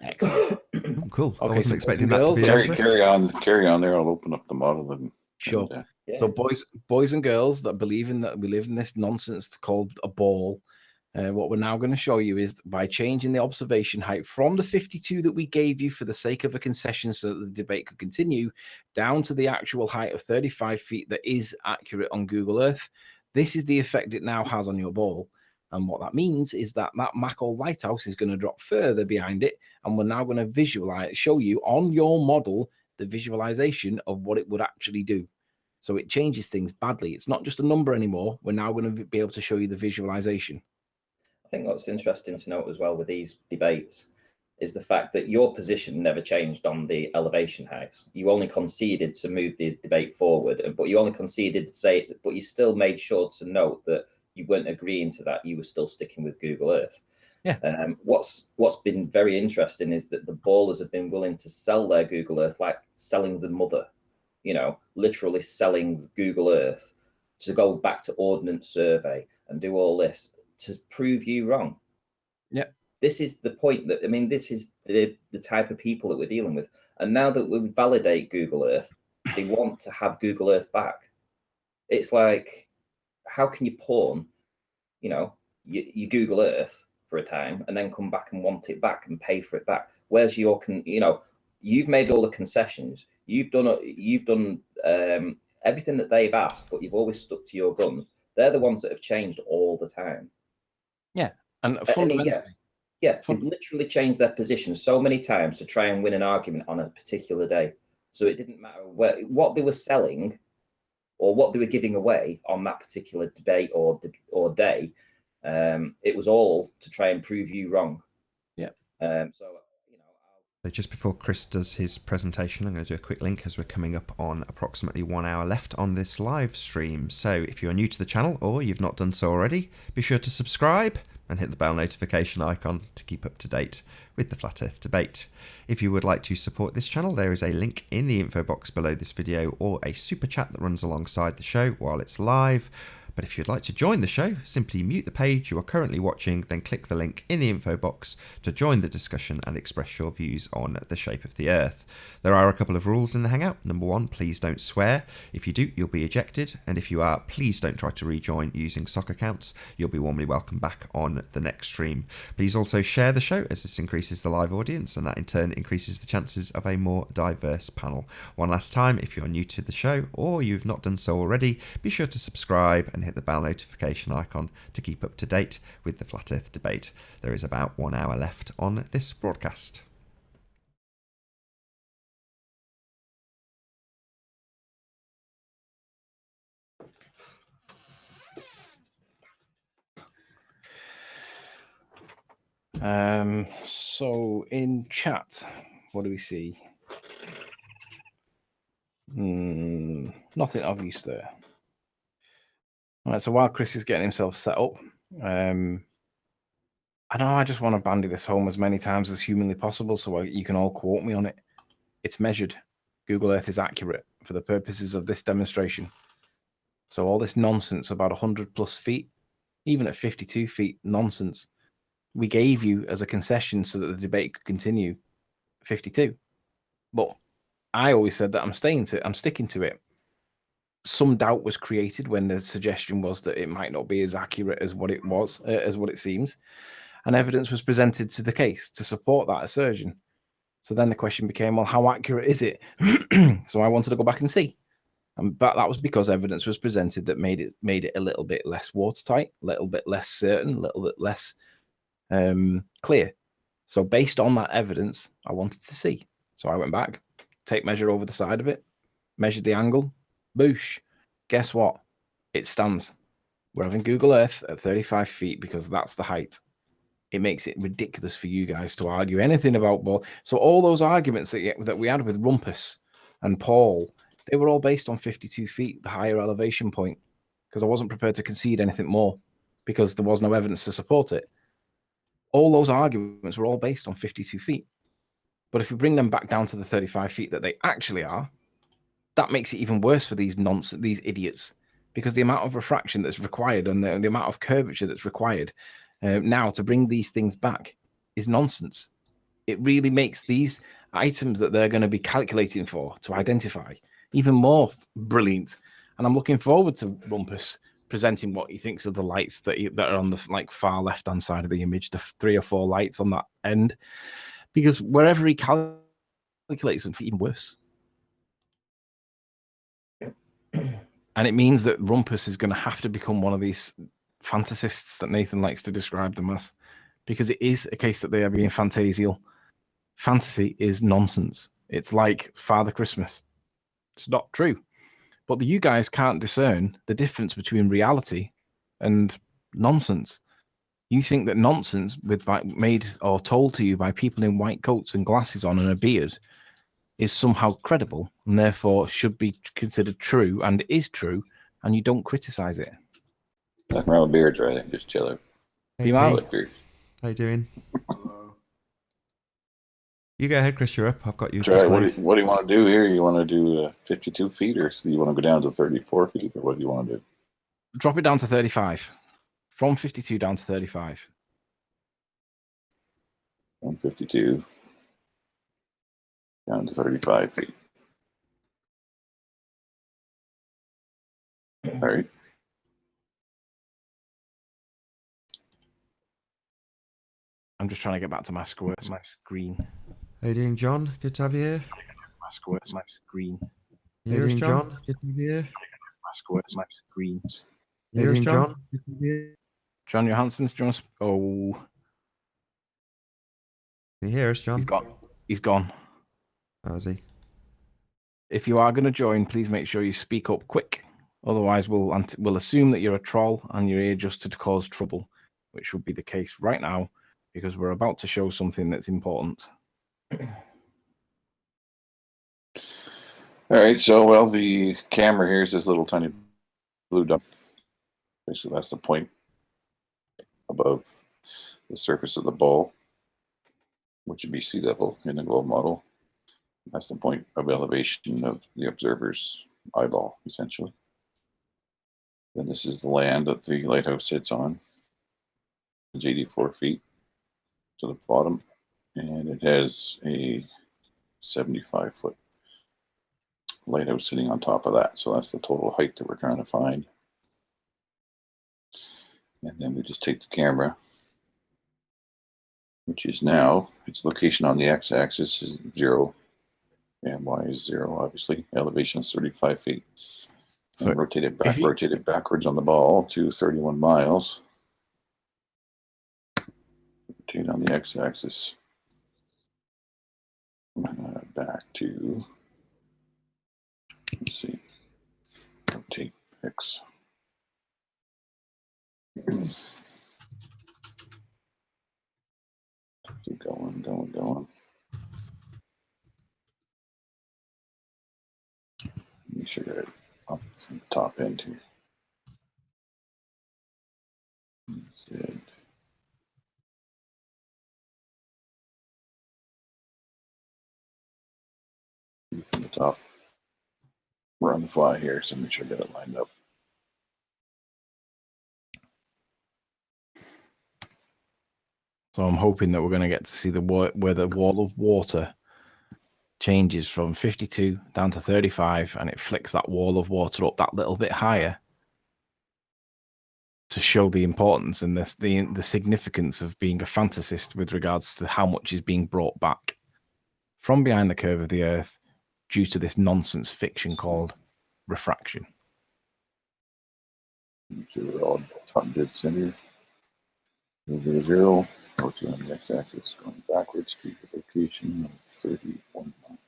Excellent. Cool. Okay, I wasn't so expecting that to be the answer. Carry on there. I'll open up the model and Sure. Yeah. So boys and girls that believe in that we live in this nonsense called a ball, what we're now going to show you is by changing the observation height from the 52 that we gave you for the sake of a concession so that the debate could continue, down to the actual height of 35 feet that is accurate on Google Earth. This is the effect it now has on your ball. And what that means is that Mackle lighthouse is going to drop further behind it, and we're now going to show you on your model the visualization of what it would actually do. So it changes things badly. It's not just a number anymore. We're now going to be able to show you the visualization. I think what's interesting to note as well with these debates is the fact that your position never changed on the elevation heights. You only conceded to move the debate forward, but you only conceded to say, but you still made sure to note that you weren't agreeing to that. You were still sticking with Google Earth. Yeah. What's been very interesting is that the ballers have been willing to sell their Google Earth, like selling the mother, you know, literally selling Google Earth to go back to Ordnance Survey and do all this to prove you wrong. Yeah. This is the point that, I mean, this is the type of people that we're dealing with. And now that we validate Google Earth, they want to have Google Earth back. It's like, how can you pawn, you know, you Google Earth for a time and then come back and want it back and pay for it back? Where's your, you know, you've made all the concessions. You've done everything that they've asked, but you've always stuck to your guns. They're the ones that have changed all the time. Yeah. And fundamentally. Yeah, they've literally changed their position so many times to try and win an argument on a particular day. So it didn't matter what they were selling or what they were giving away on that particular debate or day. It was all to try and prove you wrong. Yeah. So just before Chris does his presentation, I'm going to do a quick link as we're coming up on approximately 1 hour left on this live stream. So if you're new to the channel or you've not done so already, be sure to subscribe and hit the bell notification icon to keep up to date with the Flat Earth debate. If you would like to support this channel, there is a link in the info box below this video or a super chat that runs alongside the show while it's live. But if you'd like to join the show, simply mute the page you are currently watching, then click the link in the info box to join the discussion and express your views on the shape of the Earth. There are a couple of rules in the Hangout. Number 1, please don't swear. If you do, you'll be ejected. And if you are, please don't try to rejoin using sock accounts. You'll be warmly welcome back on the next stream. Please also share the show, as this increases the live audience and that in turn increases the chances of a more diverse panel. One last time, if you're new to the show or you've not done so already, be sure to subscribe and hit the bell notification icon to keep up to date with the Flat Earth debate. There is about 1 hour left on this broadcast. So in chat, what do we see? Nothing obvious there. All right, so while Chris is getting himself set up, I know I just want to bandy this home as many times as humanly possible so you can all quote me on it. It's measured. Google Earth is accurate for the purposes of this demonstration. So all this nonsense about 100 plus feet, even at 52 feet, nonsense. We gave you as a concession so that the debate could continue 52. But I always said that I'm sticking to it. Some doubt was created when the suggestion was that it might not be as accurate as what it was, as what it seems. And evidence was presented to the case to support that assertion. So then the question became, well, how accurate is it? So I wanted to go back and see. But that was because evidence was presented that made it a little bit less watertight, a little bit less certain, a little bit less clear. So based on that evidence, I wanted to see. So I went back, tape measure over the side of it, measured the angle, boosh. Guess what? It stands. We're having Google Earth at 35 feet because that's the height. It makes it ridiculous for you guys to argue anything about ball. So all those arguments that we had with Rumpus and Paul, they were all based on 52 feet, the higher elevation point, because I wasn't prepared to concede anything more because there was no evidence to support it. All those arguments were all based on 52 feet. But if we bring them back down to the 35 feet that they actually are, that makes it even worse for these idiots, because the amount of refraction that's required and the amount of curvature that's required now to bring these things back is nonsense. It really makes these items that they're going to be calculating for to identify even more brilliant. And I'm looking forward to Rumpus presenting what he thinks of the lights that are on the far left hand side of the image, the 3 or 4 lights on that end, because wherever he calculates them, even worse. And it means that Rumpus is going to have to become one of these fantasists that Nathan likes to describe them as, because it is a case that they are being fantasial. Fantasy is nonsense. It's like Father Christmas. It's not true. But you guys can't discern the difference between reality and nonsense. You think that nonsense made or told to you by people in white coats and glasses on and a beard is somehow credible and therefore should be considered true and is true, and you don't criticize it. Nothing wrong with beards, right? I think just chill out. Hey, Pimas? I Pete, like beards. how you doing? You go ahead, Chris. You're up. I've got you Try, displayed. what do you want to do here? You want to do 52 feet, or do you want to go down to 34 feet, or what do you want to do? Drop it down to 35. From 52 down to 35. 152 down to 35 feet. All right. I'm just trying to get back to my screen. How you doing, John? Good to have you here. My screen. You hear us, John? Good to have you here. My screen. You hear us, John? Good to have you here. John Johansson's just. Oh, Can you hear us, John? he's gone. He's gone. Oh, is he? If you are going to join, please make sure you speak up quick. Otherwise, we'll assume that you're a troll and you're here just to cause trouble, which would be the case right now because we're about to show something that's important. All right. So, well, the camera here is this little tiny blue dot. Basically, that's the point above the surface of the ball, which would be sea level in the globe model. That's the point of elevation of the observer's eyeball, essentially. Then this is the land that the lighthouse sits on. It's 84 feet to the bottom, and it has a 75-foot lighthouse sitting on top of that. So that's the total height that we're trying to find. And then we just take the camera, which is now, its location on the x-axis is 0, and y is 0, obviously. Elevation is 35 feet. And rotate it backwards on the ball to 31 miles. Rotate on the x-axis back to, let's see, rotate x. Keep going. Make sure that up from the top end here. Z. From the top. We're on the fly here, so make sure I get it lined up. So I'm hoping that we're going to get to see where the wall of water changes from 52 down to 35, and it flicks that wall of water up that little bit higher to show the importance and the significance of being a fantasist with regards to how much is being brought back from behind the curve of the Earth due to this nonsense fiction called refraction. Make sure we're all top dead center. 0, rotate on the x-axis, going backwards to the location of 31 miles.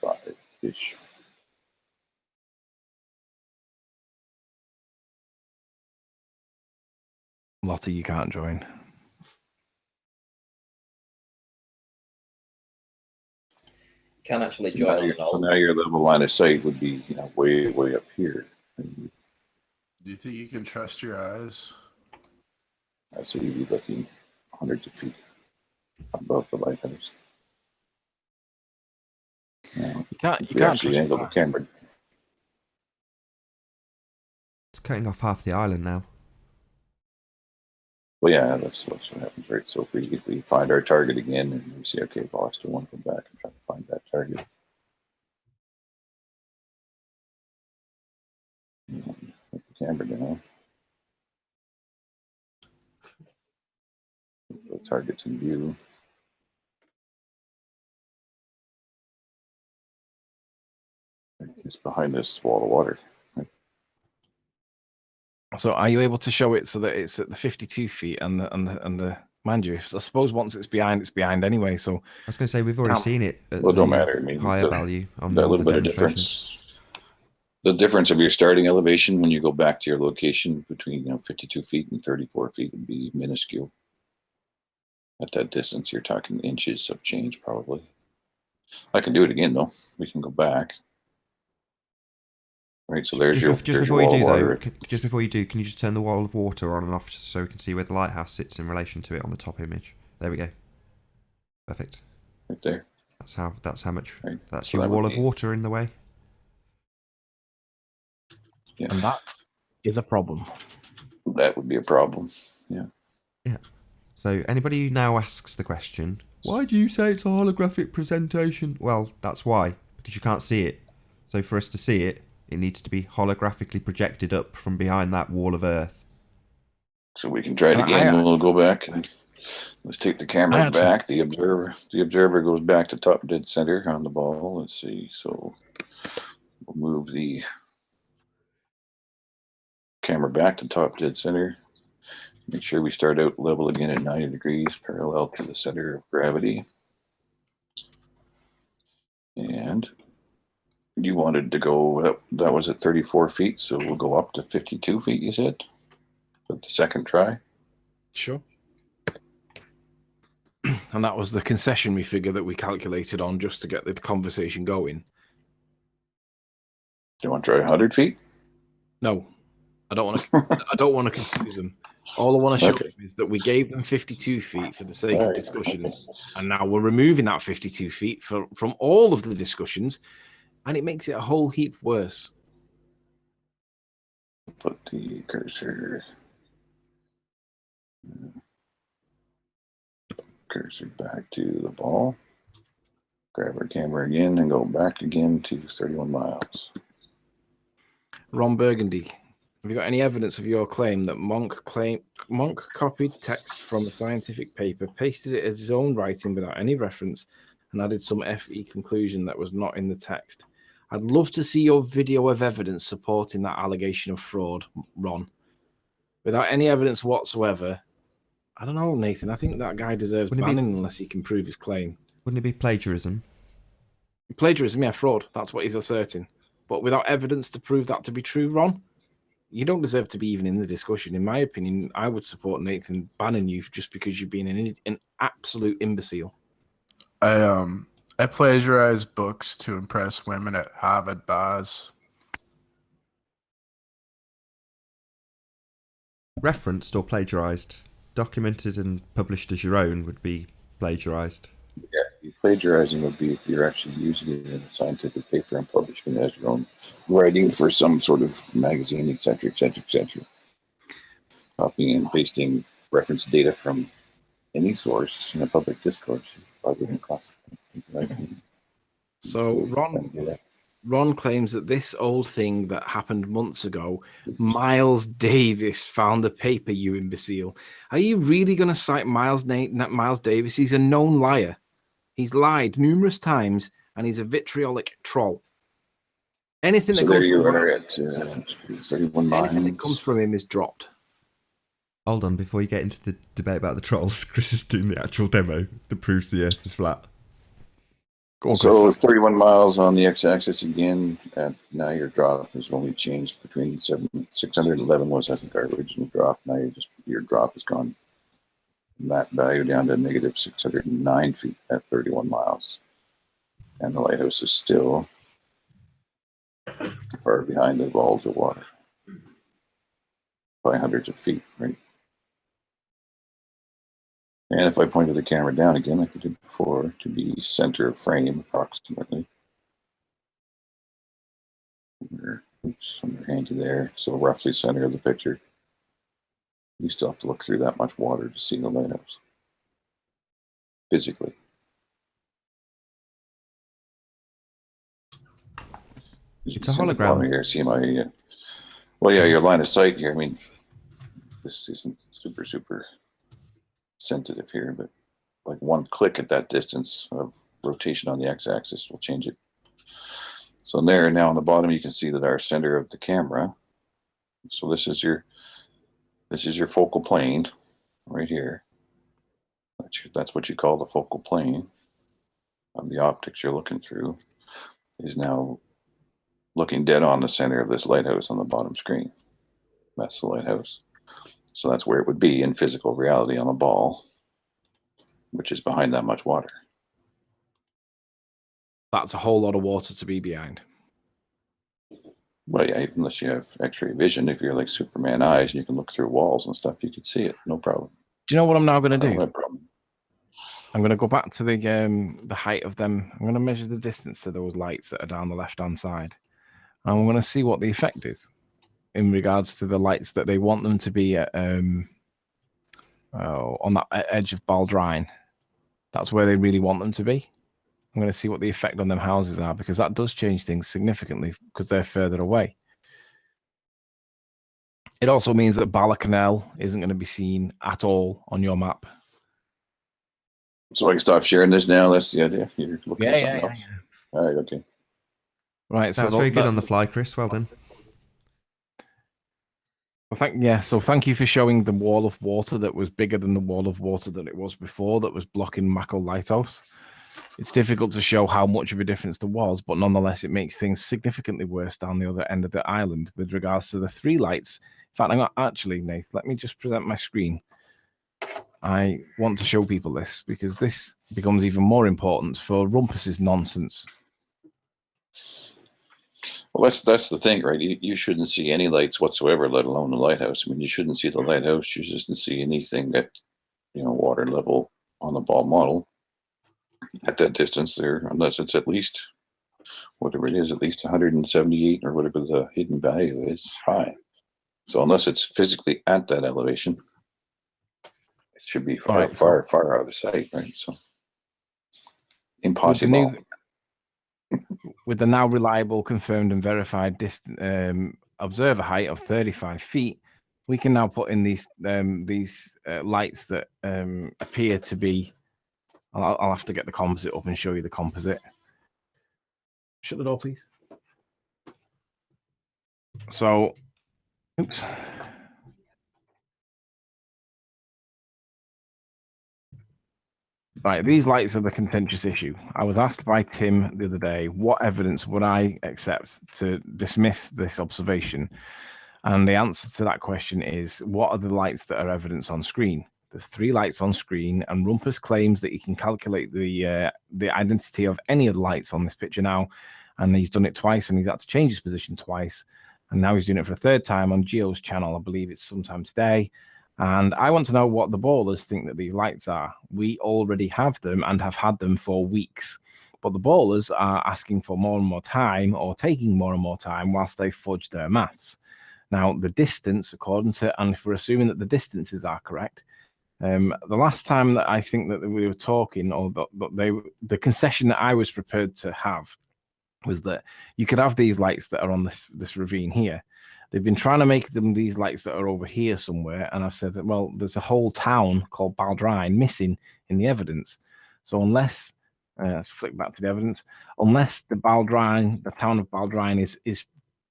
31.5-ish. Lottie, you can't join. Can actually join. So now your level line of sight would be, way up here. Do you think you can trust your eyes? So you'd be looking hundreds of feet above the lighthouse. You can't actually angle the camera. It's cutting off half the island now. Well, yeah, that's what happens, right? So if we find our target again and we say, okay, well, I still want to come back and try to find that target. Put the camera down. The target's in view. It's behind this wall of water. Right? So are you able to show it so that it's at the 52 feet and the Mind you, I suppose once it's behind anyway. So I was going to say, we've already seen it at Well, it don't the matter. I mean, higher value on that all little the bit of demonstrations. difference. The difference of your starting elevation when you go back to your location between 52 feet and 34 feet would be minuscule. At that distance, you're talking inches of change, probably. I can do it again, though. We can go back. Right, so there's your before you wall do, of water. just before you do, can you just turn the wall of water on and off just so we can see where the lighthouse sits in relation to it on the top image? There we go. Perfect. Right there. That's how much. Right. That's So your that wall would of be- water in the way. Yeah. and that is a problem. That would be a problem. Yeah. Yeah. So anybody who now asks the question, why do you say it's a holographic presentation? Well, that's why, because you can't see it. So for us to see it, it needs to be holographically projected up from behind that wall of Earth. So we can try it And again. We'll go back and let's take the camera back. The observer goes back to top dead center on the ball. Let's see. So we'll move the camera back to top dead center. Make sure we start out level again at 90 degrees, parallel to the center of gravity. And you wanted to go up, that was at 34 feet, so we'll go up to 52 feet, you said? With the second try? Sure. And that was the concessionary figure that we calculated on just to get the conversation going. Do you want to try 100 feet? No, I don't want to. I don't want to confuse them. All I want to show Okay. them is that we gave them 52 feet for the sake of Alright, discussion, okay. and now we're removing that 52 feet from all of the discussions, and it makes it a whole heap worse. Put the cursor back to the ball. Grab our camera again and go back again to 31 miles. Ron Burgundy, have you got any evidence of your claim that Monk copied text from a scientific paper, pasted it as his own writing without any reference, and added some FE conclusion that was not in the text? I'd love to see your video of evidence supporting that allegation of fraud, Ron. Without any evidence whatsoever, I don't know, Nathan. I think that guy deserves banning unless he can prove his claim. Wouldn't it be plagiarism? Plagiarism, yeah, fraud. That's what he's asserting. But without evidence to prove that to be true, Ron, you don't deserve to be even in the discussion. In my opinion, I would support Nathan banning you just because you're being an absolute imbecile. I plagiarize books to impress women at Harvard bars. Referenced or plagiarized? Documented and published as your own would be plagiarized. Yeah, plagiarizing would be if you're actually using it in a scientific paper and publishing it as your own writing for some sort of magazine, etc., etc., etc. Copying and pasting reference data from any source in a public discourse probably wouldn't cost. So Ron claims that this old thing that happened months ago, Miles Davis found the paper, you imbecile. Are you really going to cite Miles Davis? He's a known liar. He's lied numerous times, and he's a vitriolic troll. Anything So that there comes you from are at 31 miles. anything that comes from him is dropped. Hold on, before you get into the debate about the trolls, Chris is doing the actual demo that proves the Earth is flat. So 31 miles on the x-axis again, and now your drop has only changed between 611 was I think our original drop. Now your drop has gone from that value down to negative 609 feet at 31 miles, and the lighthouse is still far behind the walls of water by hundreds of feet, right? And if I pointed the camera down again, like we did before, to be center of frame approximately. Somewhere handy there, so roughly center of the picture. You still have to look through that much water to see the lighthouse physically. It's a hologram. Here, see my well, yeah, your line of sight here. I mean, this isn't super sensitive here, but like one click at that distance of rotation on the x-axis will change it. So there, now on the bottom, you can see that our center of the camera. So this is your focal plane right here. That's what you call the focal plane of the optics you're looking through, is now looking dead on the center of this lighthouse on the bottom screen. That's the lighthouse. So that's where it would be in physical reality on a ball, which is behind that much water. That's a whole lot of water to be behind. Well, yeah, unless you have X-ray vision, if you're like Superman eyes and you can look through walls and stuff, you could see it, no problem. Do you know what I'm now going to do? No problem. I'm going to go back to the height of them. I'm going to measure the distance to those lights that are down the left-hand side. And I'm going to see what the effect is in regards to the lights that they want them to be at, on that edge of Baldrine. That's where they really want them to be. I'm going to see what the effect on them houses are, because that does change things significantly because they're further away. It also means that Balacanel isn't going to be seen at all on your map. So I can stop sharing this now. That's the idea. You're looking at something else. All right, okay. Right, so that's very good on the fly, Chris. Well done. Well, so thank you for showing the wall of water that was bigger than the wall of water that it was before, that was blocking Mako Lighthouse. It's difficult to show how much of a difference there was, but nonetheless, it makes things significantly worse down the other end of the island with regards to the 3 lights. In fact, I'm not actually, Nath, let me just present my screen. I want to show people this because this becomes even more important for Rumpus's nonsense. Well, that's the thing, right? You shouldn't see any lights whatsoever, let alone the lighthouse. I mean, you shouldn't see the lighthouse. You shouldn't see anything at, water level on the ball model at that distance there, unless it's at least, whatever it is, at least 178 or whatever the hidden value is high. So unless it's physically at that elevation, it should be far out of sight, right? So impossible. With the now reliable, confirmed and verified observer height of 35 feet, we can now put in these lights that appear to be. I'll have to get the composite up and show you the composite. Shut the door, please. So, oops. Right, these lights are the contentious issue. I was asked by Tim the other day, what evidence would I accept to dismiss this observation? And the answer to that question is, what are the lights that are evidence on screen? There's 3 lights on screen, and Rumpus claims that he can calculate the identity of any of the lights on this picture now, and he's done it twice, and he's had to change his position twice, and now he's doing it for a 3rd time on Geo's channel. I believe it's sometime today. And I want to know what the ballers think that these lights are. We already have them and have had them for weeks. But the ballers are asking for more and more time, or taking more and more time whilst they fudge their maths. Now, the distance, according to, and if we're assuming that the distances are correct, the last time that I think that we were talking, or the concession that I was prepared to have was that you could have these lights that are on this ravine here. They've been trying to make them these lights that are over here somewhere. And I've said, well, there's a whole town called Baldrine missing in the evidence. So unless, let's flick back to the evidence, unless the town of Baldrine is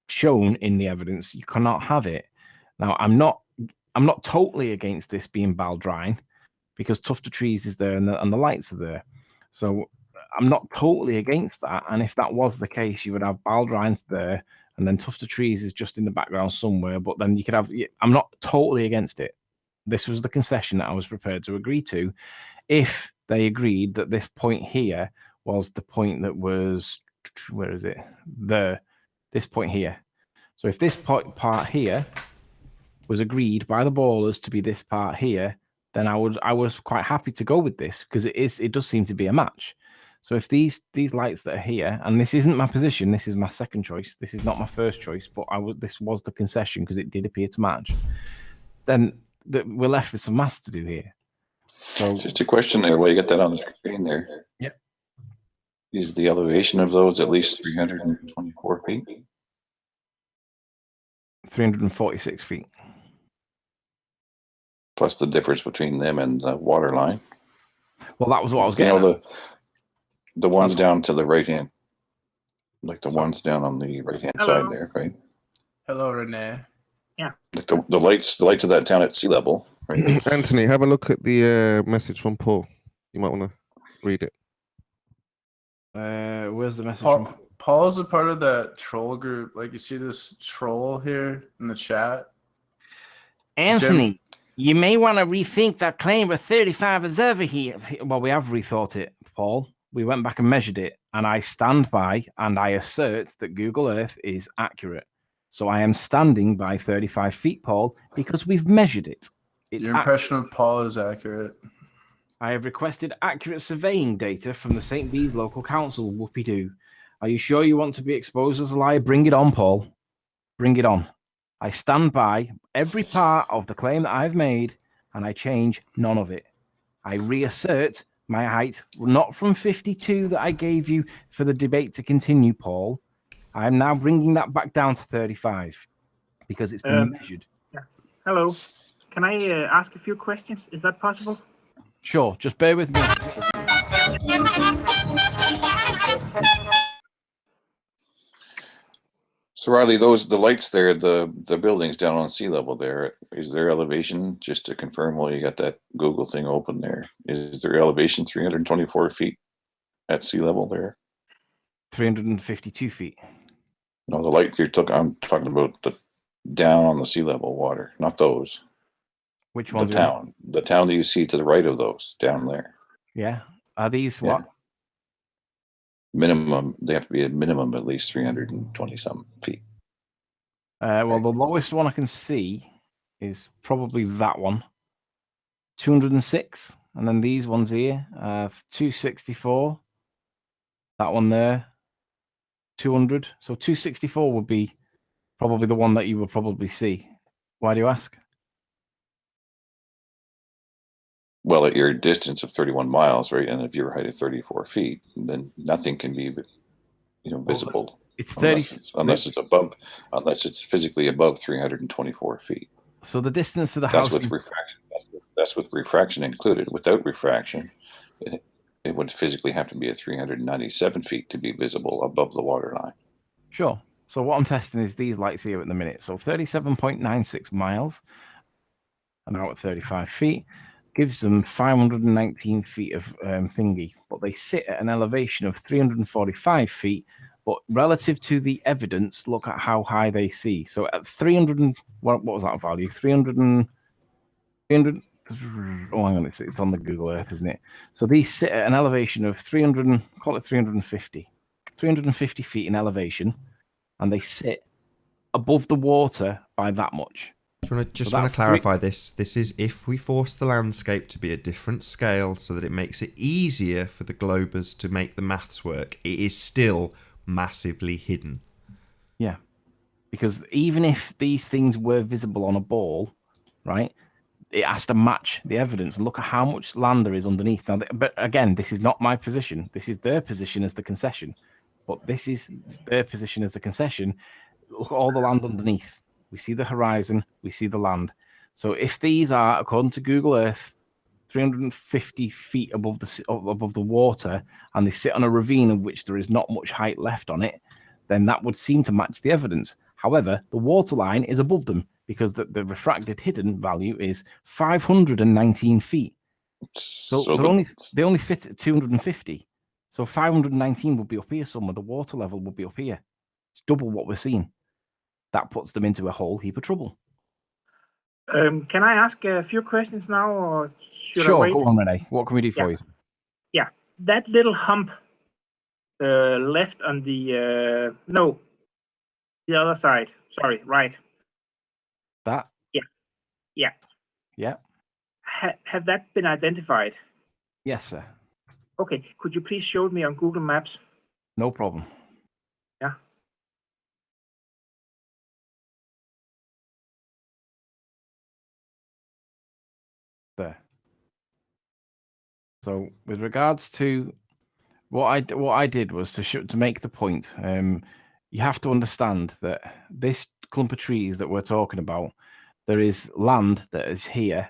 shown in the evidence, you cannot have it. Now, I'm not totally against this being Baldrine, because Tuft of Trees is there and the lights are there. So I'm not totally against that. And if that was the case, you would have Baldrine there, and then Tuft of Trees is just in the background somewhere. But then you could have, I'm not totally against it. This was the concession that I was prepared to agree to, if they agreed that this point here was the point that was, where is it? This point here. So if this part here was agreed by the ballers to be this part here, then I was quite happy to go with this, because it does seem to be a match. So if these lights that are here, and this isn't my position, this is my second choice, this is not my first choice, but this was the concession because it did appear to match, then we're left with some maths to do here. So just a question there, while you get that on the screen there. Yep. Is the elevation of those at least 324 feet? 346 feet. Plus the difference between them and the water line. Well, that was what I was getting at. The ones down to the right hand, like the ones down on the right hand side there, right? Hello, Renee. Like the lights of that town at sea level Right? Anthony, have a look at the message from Paul. You might want to read it. Where's the message from? Paul's a part of that troll group. Like, you see this troll here in the chat? Anthony, you may want to rethink that claim of 35 is over here. Well, we have rethought it, Paul. We went back and measured it, and I stand by and I assert that Google Earth is accurate. So I am standing by 35 feet, Paul, because we've measured it. Your impression of Paul is accurate. I have requested accurate surveying data from the St. Bees local council. Whoopie-doo. Are you sure you want to be exposed as a liar? Bring it on, Paul. Bring it on. I stand by every part of the claim that I've made, and I change none of it. I reassert my height, not from 52 that I gave you for the debate to continue, Paul. I am now bringing that back down to 35 because it's been measured. Yeah. Hello. Can I ask a few questions? Is that possible? Sure. Just bear with me. So Riley, the lights there, the buildings down on sea level there, is there elevation, just to confirm while you got that Google thing open there, is there elevation 324 feet at sea level there? 352 feet. No, the light I'm talking about the down on the sea level water, not those. Which ones? The town that you see to the right of those down there. Yeah. Are these what? Yeah. Minimum, they have to be a minimum at least 320 some feet. Well, the lowest one I can see is probably that one, 206, and then these ones here, 264. That one there, 200. So 264 would be probably the one that you would probably see. Why do you ask? Well, at your distance of 31 miles, right, and if your height is 34 feet, then nothing can be, visible. It's 30 unless it's physically above 324 feet. So the distance to the house. That's with refraction. That's with refraction included. Without refraction, it would physically have to be at 397 feet to be visible above the waterline. Sure. So what I'm testing is these lights here at the minute. So 37.96 miles, and now at 35 feet. Gives them 519 feet of thingy, but they sit at an elevation of 345 feet. But relative to the evidence, look at how high they see. So at 300, what was that value? 300. Oh, hang on, it's on the Google Earth, isn't it? So these sit at an elevation of 300, call it 350 feet in elevation, and they sit above the water by that much. Want to clarify this? This is if we force the landscape to be a different scale so that it makes it easier for the globers to make the maths work. It is still massively hidden. Yeah, because even if these things were visible on a ball, right, it has to match the evidence and look at how much land there is underneath. Now, but again, this is not my position. This is their position as the concession. But this is their position as the concession. Look at all the land underneath. We see the horizon, we see the land. So if these are, according to Google Earth, 350 feet above the water, and they sit on a ravine of which there is not much height left on it, then that would seem to match the evidence. However, the waterline is above them because the refracted hidden value is 519 feet. So they only fit at 250. So 519 would be up here somewhere. The water level would be up here. It's double what we're seeing. That puts them into a whole heap of trouble. Can I ask a few questions now, or should sure, I wait? Go on, Renee. What can we do for you? Yeah, that little hump left on the the other side. Sorry, right. That? Yeah. Have that been identified? Yes, sir. Okay. Could you please show me on Google Maps? No problem. Yeah. There. So with regards to what I did was to make the point. You have to understand that this clump of trees that we're talking about, there is land that is here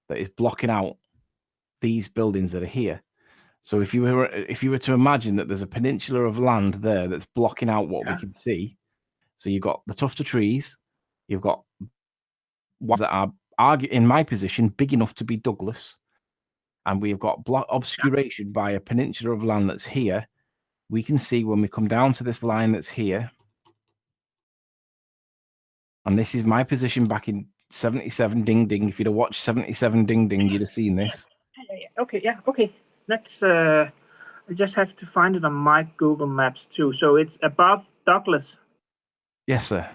that is blocking out these buildings that are here. So if you were to imagine that there's a peninsula of land there that's blocking out what we can see, so you've got the tuft of trees, you've got ones that are in my position, big enough to be Douglas, and we've got block obscuration by a peninsula of land that's here. We can see when we come down to this line that's here, and this is my position back in 77 Ding Ding. If you'd have watched 77 Ding Ding, you'd have seen this. Okay, yeah, okay. Let's, I just have to find it on my Google Maps too. So it's above Douglas. Yes, sir.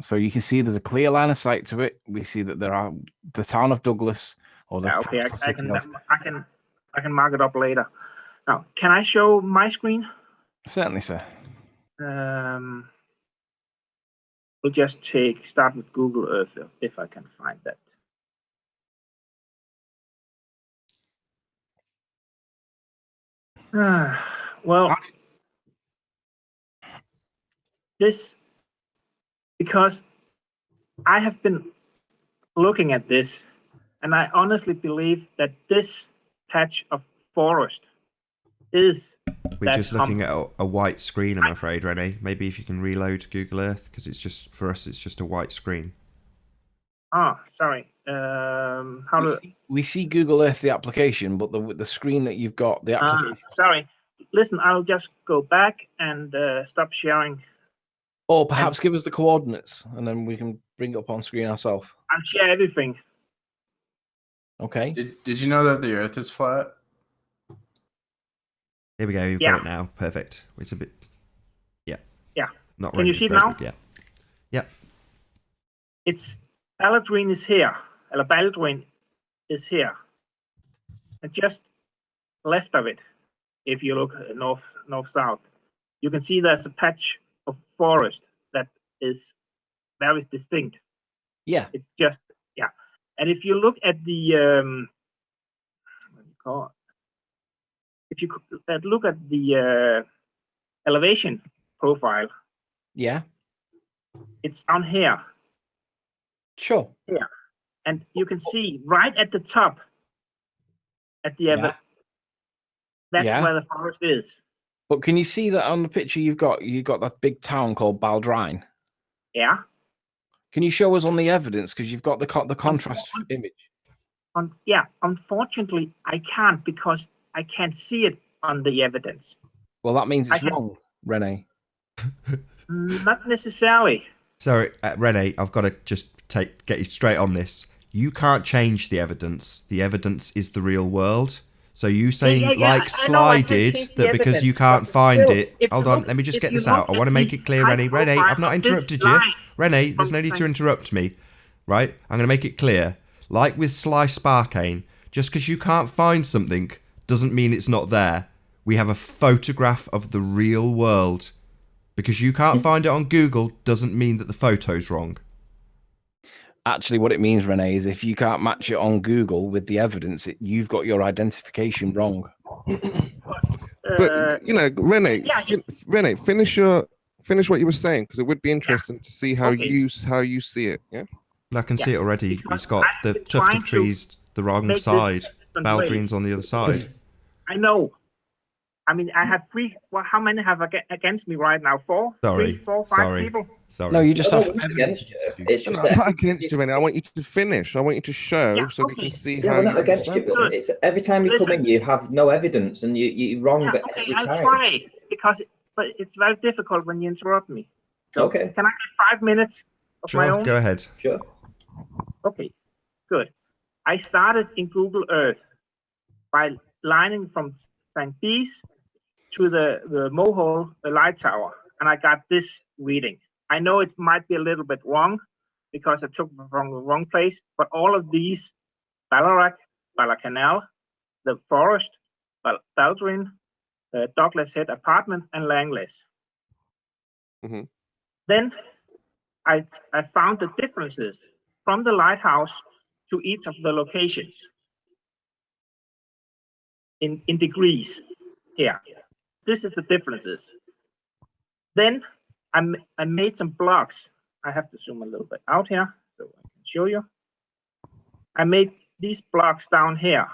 So you can see there's a clear line of sight to it. We see that there are the town of Douglas, or the Okay, capital city of... I can mark it up later. Now, can I show my screen? Certainly, sir. We'll just start with Google Earth if I can find that. Well, because I have been looking at this, and I honestly believe that this patch of forest is. We're just looking at a white screen, I'm afraid, Rene. Maybe if you can reload Google Earth, because it's just, for us, it's just a white screen. Oh, sorry. We see Google Earth, the application, but the screen that you've got, the application. Sorry. Listen, I'll just go back and stop sharing. Or perhaps give us the coordinates, and then we can bring it up on screen ourselves. I'll share everything. Okay. Did you know that the Earth is flat? Here we go. You've got it now. Perfect. It's a bit. Yeah. Yeah. Not. Can you see it now? Yeah. Yep. It's Baldwin is here. Baldwin is here, and just left of it, if you look north south, you can see there's a patch of forest that is very distinct. Yeah. It's just and if you look at the what do you call it? If you look at the elevation profile, it's down here. Sure. Yeah, and you can see right at the top, at the that's where the forest is. But can you see that on the picture you've got that big town called Baldwin? Yeah. Can you show us on the evidence, because you've got the contrast image? Unfortunately, I can't, because I can't see it on the evidence. Well, that means it's wrong, Rene. Not necessarily. Sorry, Rene, I've got to just get you straight on this. You can't change the evidence. The evidence is the real world. So you saying Sly did that because you can't find it. Hold on, let me just get this out. I want to make it clear, Rene. Rene, I've not interrupted you. Rene, there's no need to interrupt me. Right? I'm going to make it clear. Like with Sly Sparkane, just because you can't find something doesn't mean it's not there. We have a photograph of the real world. Because you can't find it on Google doesn't mean that the photo's wrong. Actually, what it means, Rene, is if you can't match it on Google with the evidence, you've got your identification wrong. But Rene, finish what you were saying, because it would be interesting to see how you see it. Yeah. I can see it already. It's got the tuft of trees the wrong side. Baldwin's on the other side. I know. I mean, I have three. Well, how many have against me right now? 4? Sorry. 3, 4, 5 people? Sorry. No, you just have against you. It's just I'm not against you, Rene. I want you to finish. I want you to show so we can see how we're not you against you, but it's every time you come in, you have no evidence and you're wrong every time. I'll try, but it's very difficult when you interrupt me. So okay. Can I get 5 minutes of my own? Go ahead. Sure. Okay, good. I started in Google Earth by lining from St. Bees to the Mohole, the light tower, and I got this reading. I know it might be a little bit wrong because I took it from the wrong place, but all of these, Ballarat, Ballacanal, the forest, Baldwin, Douglas Head Apartment, and Langless. Mm-hmm. Then I found the differences from the lighthouse to each of the locations in degrees here. This is the differences. Then I made some blocks. I have to zoom a little bit out here so I can show you. I made these blocks down here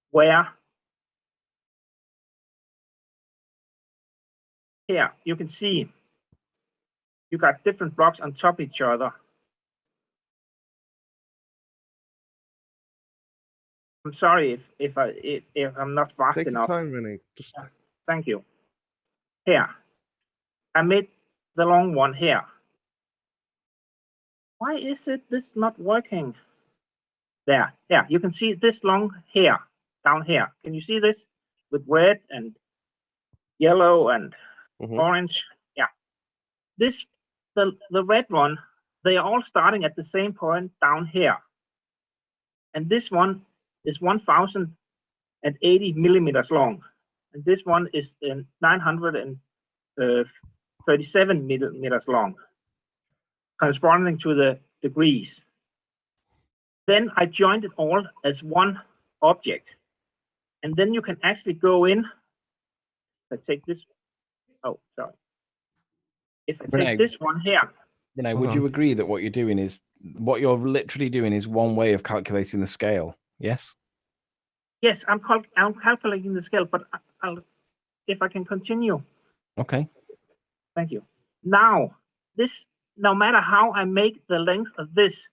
where here you can see you got different blocks on top of each other. I'm sorry if I'm not fast Take your enough. time, Renee. Just Thank you. Here, I made the long one here. Why is this not working? There, you can see this long here, down here. Can you see this? With red and yellow and orange. Yeah. The red one, they are all starting at the same point down here. And this one is 1080 millimeters long. And this one is 937 millimeters long, corresponding to the degrees. Then I joined it all as one object. And then you can actually go in. Let's take this. Oh, sorry. If I take this one here. Renee, would you agree that what you're literally doing is one way of calculating the scale? Yes? Yes, I'm calculating the scale, but if I can continue. Okay. Thank you. Now, no matter how I make the length of this,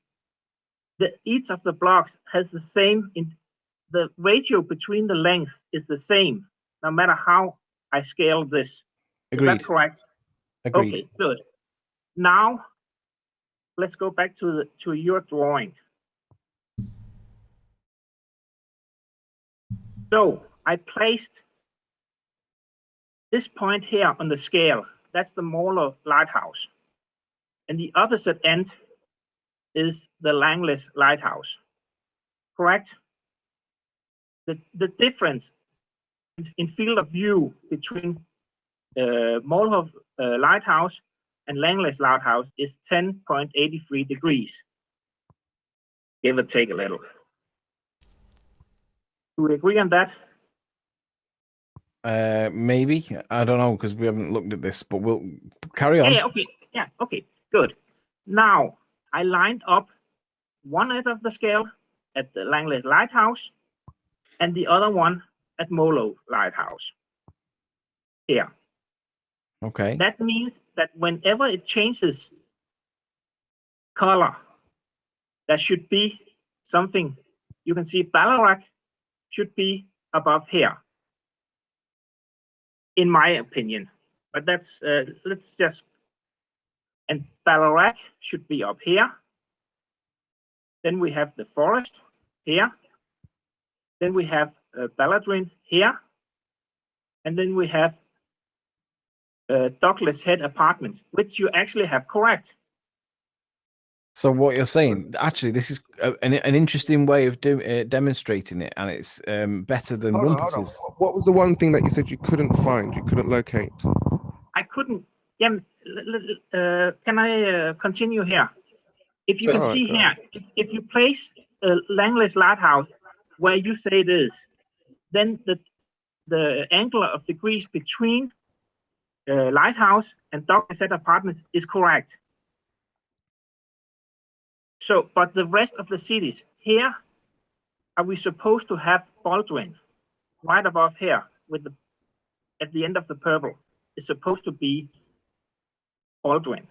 each of the blocks has the same, the ratio between the length is the same, no matter how I scale this. Agreed. Is that correct? Agreed. Okay, good. Now, let's go back to your drawing. So I placed this point here on the scale. That's the Molar lighthouse. And the opposite end is the Langley's lighthouse. Correct? The difference in field of view between Molar lighthouse and Langley's lighthouse is 10.83 degrees. Give or take a little. Do we agree on that? Maybe. I don't know, because we haven't looked at this, but we'll carry on. Yeah, okay, good. Now, I lined up one end of the scale at the Langley Lighthouse and the other one at Molo Lighthouse. Here. Okay. That means that whenever it changes color, there should be something. You can see Ballarat should be above here, in my opinion. But that's, let's just, and Ballarat should be up here. Then we have the forest here. Then we have Balladrin here. And then we have Douglas Head Apartments, which you actually have correct. So what you're saying, actually, this is an interesting way of demonstrating it, and it's better than hold on. What was the one thing that you said you couldn't find, you couldn't locate? I couldn't. Yeah, can I continue here? If you can see here, if you place Langley's Lighthouse where you say it is, then the angle of degrees between Lighthouse and Douglas Head Apartments is correct. So, but the rest of the cities here, are we supposed to have Baldwin right above here with at the end of the purple? It's supposed to be Baldwin.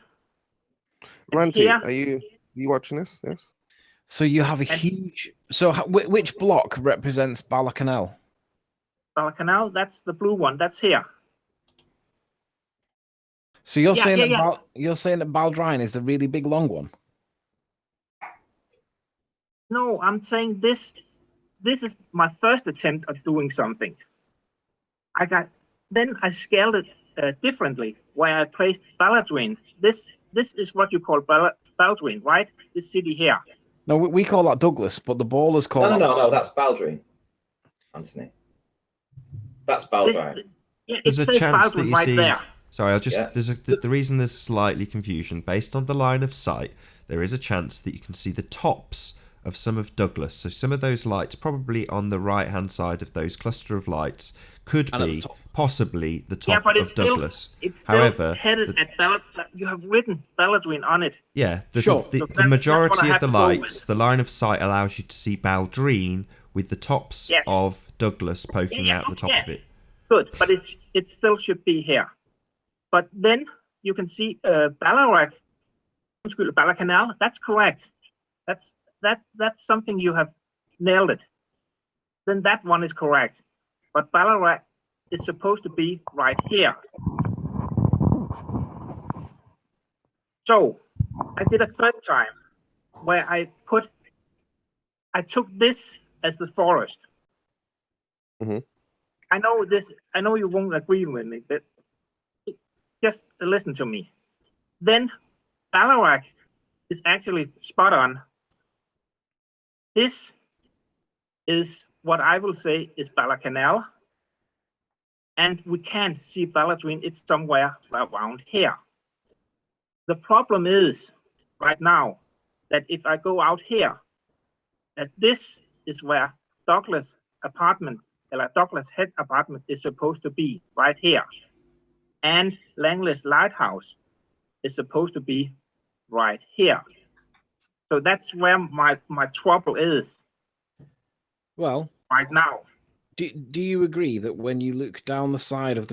Ranty, are you watching this? Yes. So you have a huge. So which block represents Balacanal? Balacanal, that's the blue one. That's here. So you're saying that you're saying that Baldrine is the really big long one? No, I'm saying this is my first attempt at doing something. Then I scaled it differently, where I placed Balladrin. This is what you call Baldwin, right? This city here. No, we call that Douglas, but the ballers call that. No, that's Baldwin, Anthony. That's Baldwin. There's a chance that you see. There. Sorry, the reason there's slightly confusion based on the line of sight. There is a chance that you can see the tops of some of Douglas. So some of those lights, probably on the right-hand side of those cluster of lights, could be possibly the top of Douglas. It's still However, headed at you have written Balladrin on it. Yeah, the majority of the lights, the line of sight allows you to see Baldrine with the tops of Douglas poking out the top of it. Good, but it still should be here. But then you can see Ballarat, Balacanal. That's correct. That's something you have nailed it. then that one is correct. But Ballarat is supposed to be right here. So I did a third time where I took this as the forest. Mhm. I know you won't agree with me, but just listen to me. Then Ballarat is actually spot on. This is what I will say is Bala Canal, and we can't see Balladrine. It's somewhere around here. The problem is right now that if I go out here, that this is where Douglas Head apartment is supposed to be, right here. And Langley's Lighthouse is supposed to be right here. So that's where my trouble is Well, right now. do you agree that when you look down the side of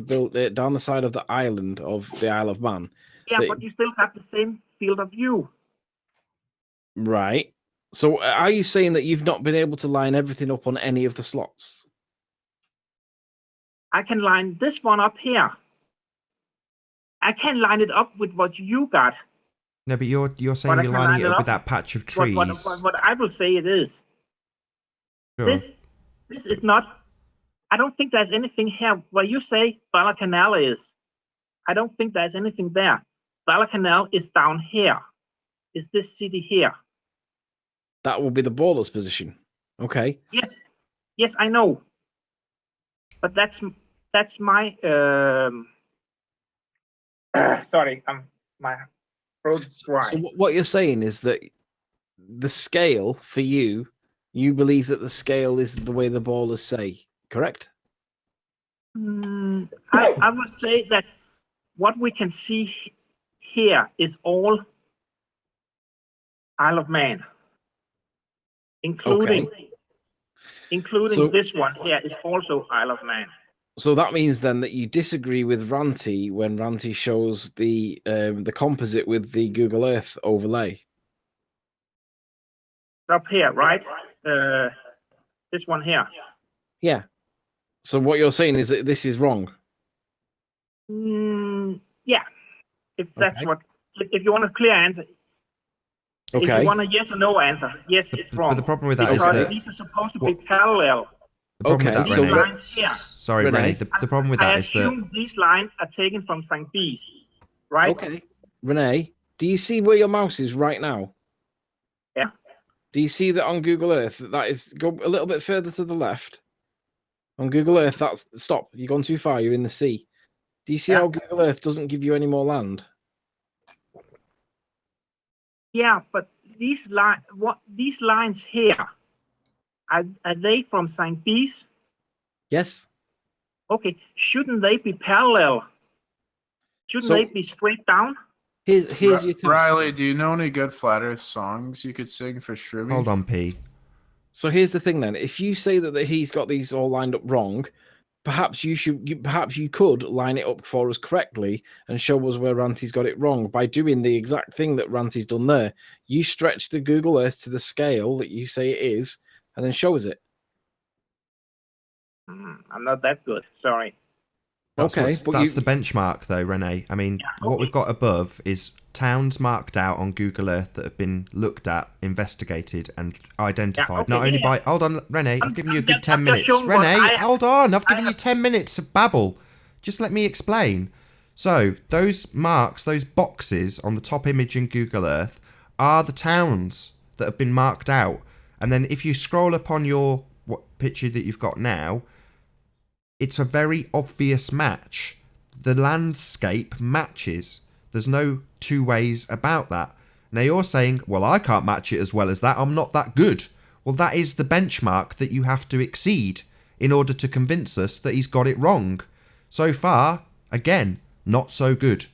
down the side of the island of the Isle of Man, Yeah, but you still have the same field of view. right? So are you saying that you've not been able to line everything up on any of the slots? I can line this one up here. I can line it up with what you got. No, but you're saying But I you're can lining line it it up with up that patch of trees. What I will say it is. Sure. This is not. I don't think there's anything here where you say Bala Canal is. I don't think there's anything there. Bala Canal is down here. Is this city here? That will be the baller's position. Okay. Yes, I know. But that's my sorry, my throat is dry. So what you're saying is that the scale for you believe that the scale is the way the ballers say, correct? I would say that what we can see here is all Isle of Man, including So- this one here is also Isle of Man. So that means then that you disagree with Ranty when Ranty shows the composite with the Google Earth overlay. Up here, right? This one here. Yeah. So what you're saying is that this is wrong. Yeah. If that's Okay. what, if you want a clear answer, if Okay. you want a yes or no answer, yes, it's wrong. But the problem with that is because that these are supposed to be parallel. the problem with Okay, that, so Renee. what- Lines here. Sorry, Renee. Renee. The problem with that I is that assume these lines are taken from St. Bees, right? Okay. Renee, do you see where your mouse is right now? Yeah. Do you see that on Google Earth that is go a little bit further to the left? On Google Earth, that's stop. You've gone too far. You're in the sea. Do you see Yeah. how Google Earth doesn't give you any more land? Yeah, but these lines here, are they from St. Bees? Yes. Okay, shouldn't they be parallel? Shouldn't So- they be straight down? Here's your task. Riley, do you know any good Flat Earth songs you could sing for Shroomy? hold on, P. So here's the thing then. If you say that he's got these all lined up wrong, perhaps you could line it up for us correctly and show us where Ranty's got it wrong by doing the exact thing that Ranty's done there. You stretch the Google Earth to the scale that you say it is, and then show us it. I'm not that good. Sorry. That's Okay, what's- but that's you- the benchmark, though, Renee. I mean, what we've got above is towns marked out on Google Earth that have been looked at, investigated, and identified. okay, Not only yeah. by. Hold on, Renee. I've given you a good 10 I'm just minutes. showing what Renee, I- hold on. I've given I you 10 minutes of babble. Just let me explain. So, those marks, those boxes on the top image in Google Earth are the towns that have been marked out. And then if you scroll up on your picture that you've got now, it's a very obvious match. The landscape matches. There's no two ways about that. Now you're saying, well, I can't match it as well as that. I'm not that good. Well, that is the benchmark that you have to exceed in order to convince us that he's got it wrong. So far, again, not so good.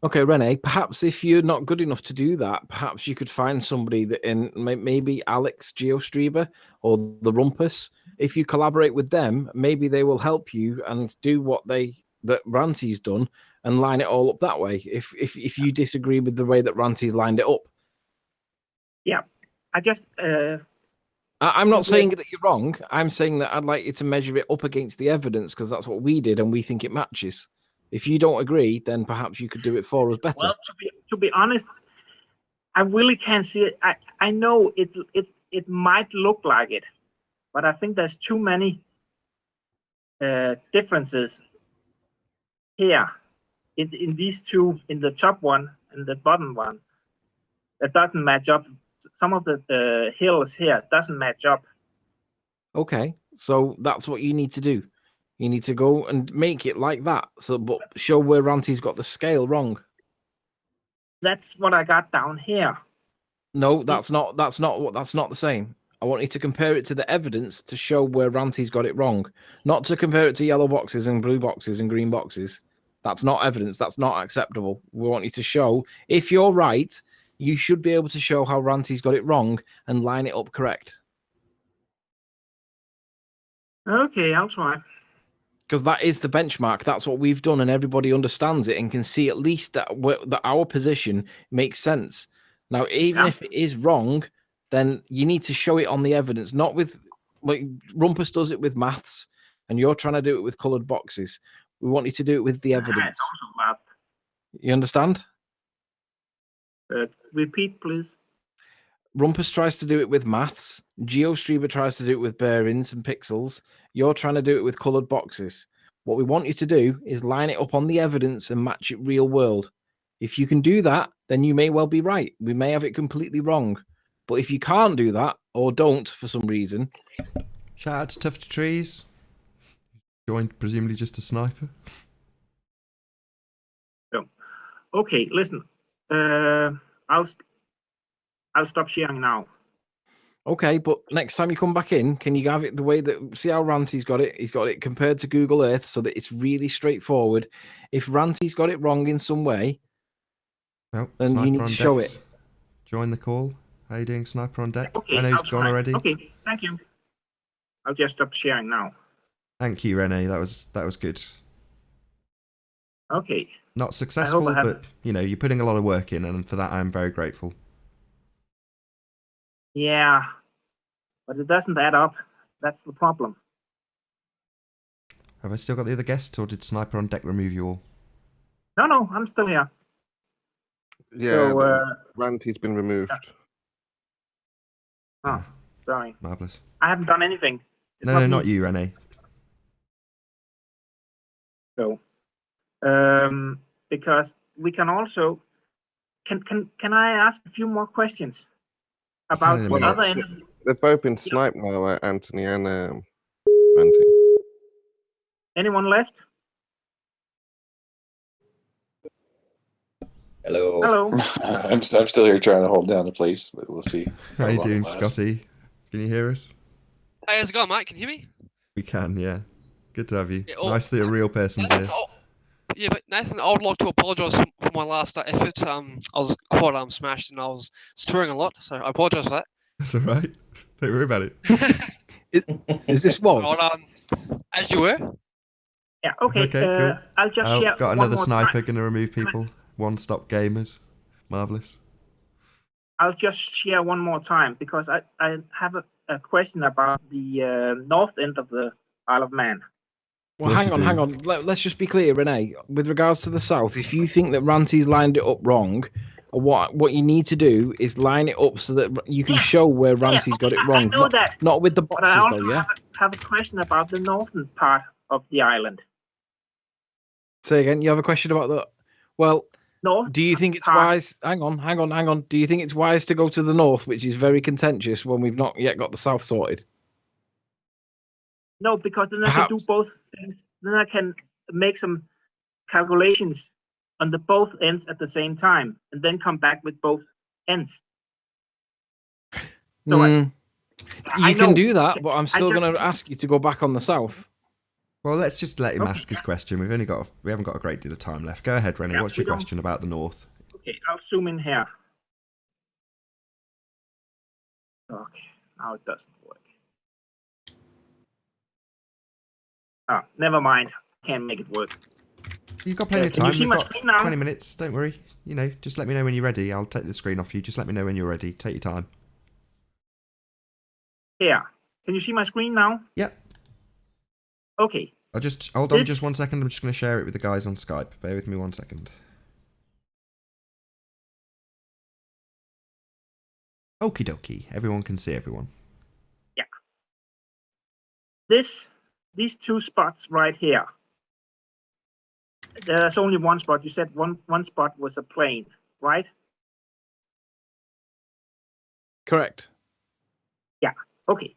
Okay, Renee, perhaps if you're not good enough to do that, perhaps you could find somebody that in maybe Alex Geostrieber or the Rumpus. If you collaborate with them, maybe they will help you and do that Ranty's done and line it all up that way. If you disagree with the way that Ranty's lined it up. Yeah, I just I'm not saying that you're wrong. I'm saying that I'd like you to measure it up against the evidence because that's what we did and we think it matches. If you don't agree, then perhaps you could do it for us better. Well, to be honest, I really can't see it. I know it might look like it, but I think there's too many differences here in these two, in the top one and the bottom one, that doesn't match up. Some of the hills here doesn't match up. Okay, so that's what you need to do. You need to go and make it like that. So, but show where Ranty's got the scale wrong. That's what I got down here. No, that's not the same. I want you to compare it to the evidence to show where Ranty's got it wrong. Not to compare it to yellow boxes and blue boxes and green boxes. That's not evidence. That's not acceptable. We want you to show, if you're right, you should be able to show how Ranty's got it wrong and line it up correct. Okay, I'll try. Because that is the benchmark. That's what we've done, and everybody understands it and can see at least that our position makes sense. Now, even if it is wrong, then you need to show it on the evidence, not with like Rumpus does it with maths, and you're trying to do it with coloured boxes. We want you to do it with the evidence. It's also math. You understand? Repeat, please. Rumpus tries to do it with maths. GeoStreamer tries to do it with bearings and pixels. You're trying to do it with coloured boxes. What we want you to do is line it up on the evidence and match it real world. If you can do that, then you may well be right. We may have it completely wrong. But if you can't do that, or don't for some reason... Shout out to Tough to Trees. Joined presumably just a sniper. Okay, listen. I'll stop sharing now. Okay, but next time you come back in, can you have it the way that... See how Ranty's got it? He's got it compared to Google Earth so that it's really straightforward. If Ranty's got it wrong in some way, well, then Sniper you need on to show decks. it. Join the call. How you doing, Sniper on deck? Okay, I know he's I'll gone try. already. Okay, thank you. I'll just stop sharing now. Thank you, Rene. That was good. Okay. Not successful, have- but you know, you're putting a lot of work in, and for that I'm very grateful. Yeah, but it doesn't add up. That's the problem. Have I still got the other guests, or did Sniper on deck remove you all? No, I'm still here. Yeah, So, Ranty's been removed. Oh, sorry. Marvellous. I haven't done anything. It's No, me. not you, Rene. So, because we can also... Can I ask a few more questions about in a the minute. other end? They've both been sniped now, Anthony and Ranty. Anyone left? Hello. Hello. I'm still here trying to hold down the place, but we'll see. How you long it doing, lasts. Scotty? Can you hear us? Hey, how's it going, mate? Can you hear me? We can, yeah. Good to have you. Yeah, Nice that a real person's here. Yeah, but Nathan, I would like to apologise for my last efforts. I was quite smashed and I was touring a lot, so I apologise for that. That's all right. Don't worry about it. Is this was? Well, as you were. Yeah, okay. Okay, cool. I'll just share Got one another more sniper time. going to remove people. One-stop gamers. Marvellous. I'll just share one more time because I have a question about the north end of the Isle of Man. Well, Of course hang you on. Let's just be clear, Renee. With regards to the south, if you think that Ranty's lined it up wrong, what you need to do is line it up so that you can show where Ranty's got it wrong. I know that. Not with the But I boxes, also though, yeah? have a question about the northern part of the island. Say again, you have a question about that? Well, North do you think it's part. wise? Hang on. Do you think it's wise to go to the north, which is very contentious when we've not yet got the south sorted? No, because then I can do both things. Then I can make some calculations on the both ends at the same time, and then come back with both ends. So I You can know- do that, but I'm I still just- going to ask you to go back on the south. Well, let's just let him Okay. ask his question. We haven't got a great deal of time left. Go ahead, Rennie. Yeah, What's we your don't- question about the north? Okay, I'll zoom in here. Okay, now it doesn't work. Oh, never mind. Can't make it work. You've got plenty of Can you time. see We've my got screen now? 20 minutes. Don't worry. You know, just let me know when you're ready. I'll take the screen off you. Just let me know when you're ready. Take your time. here. Can you see my screen now? Yep. Okay. I'll just hold on just 1 second. I'm just going to share it with the guys on Skype. Bear with me 1 second. Okie dokie. Everyone can see everyone. Yeah. These two spots right here. There's only one spot. You said one spot was a plane, right? Correct. Yeah. Okay.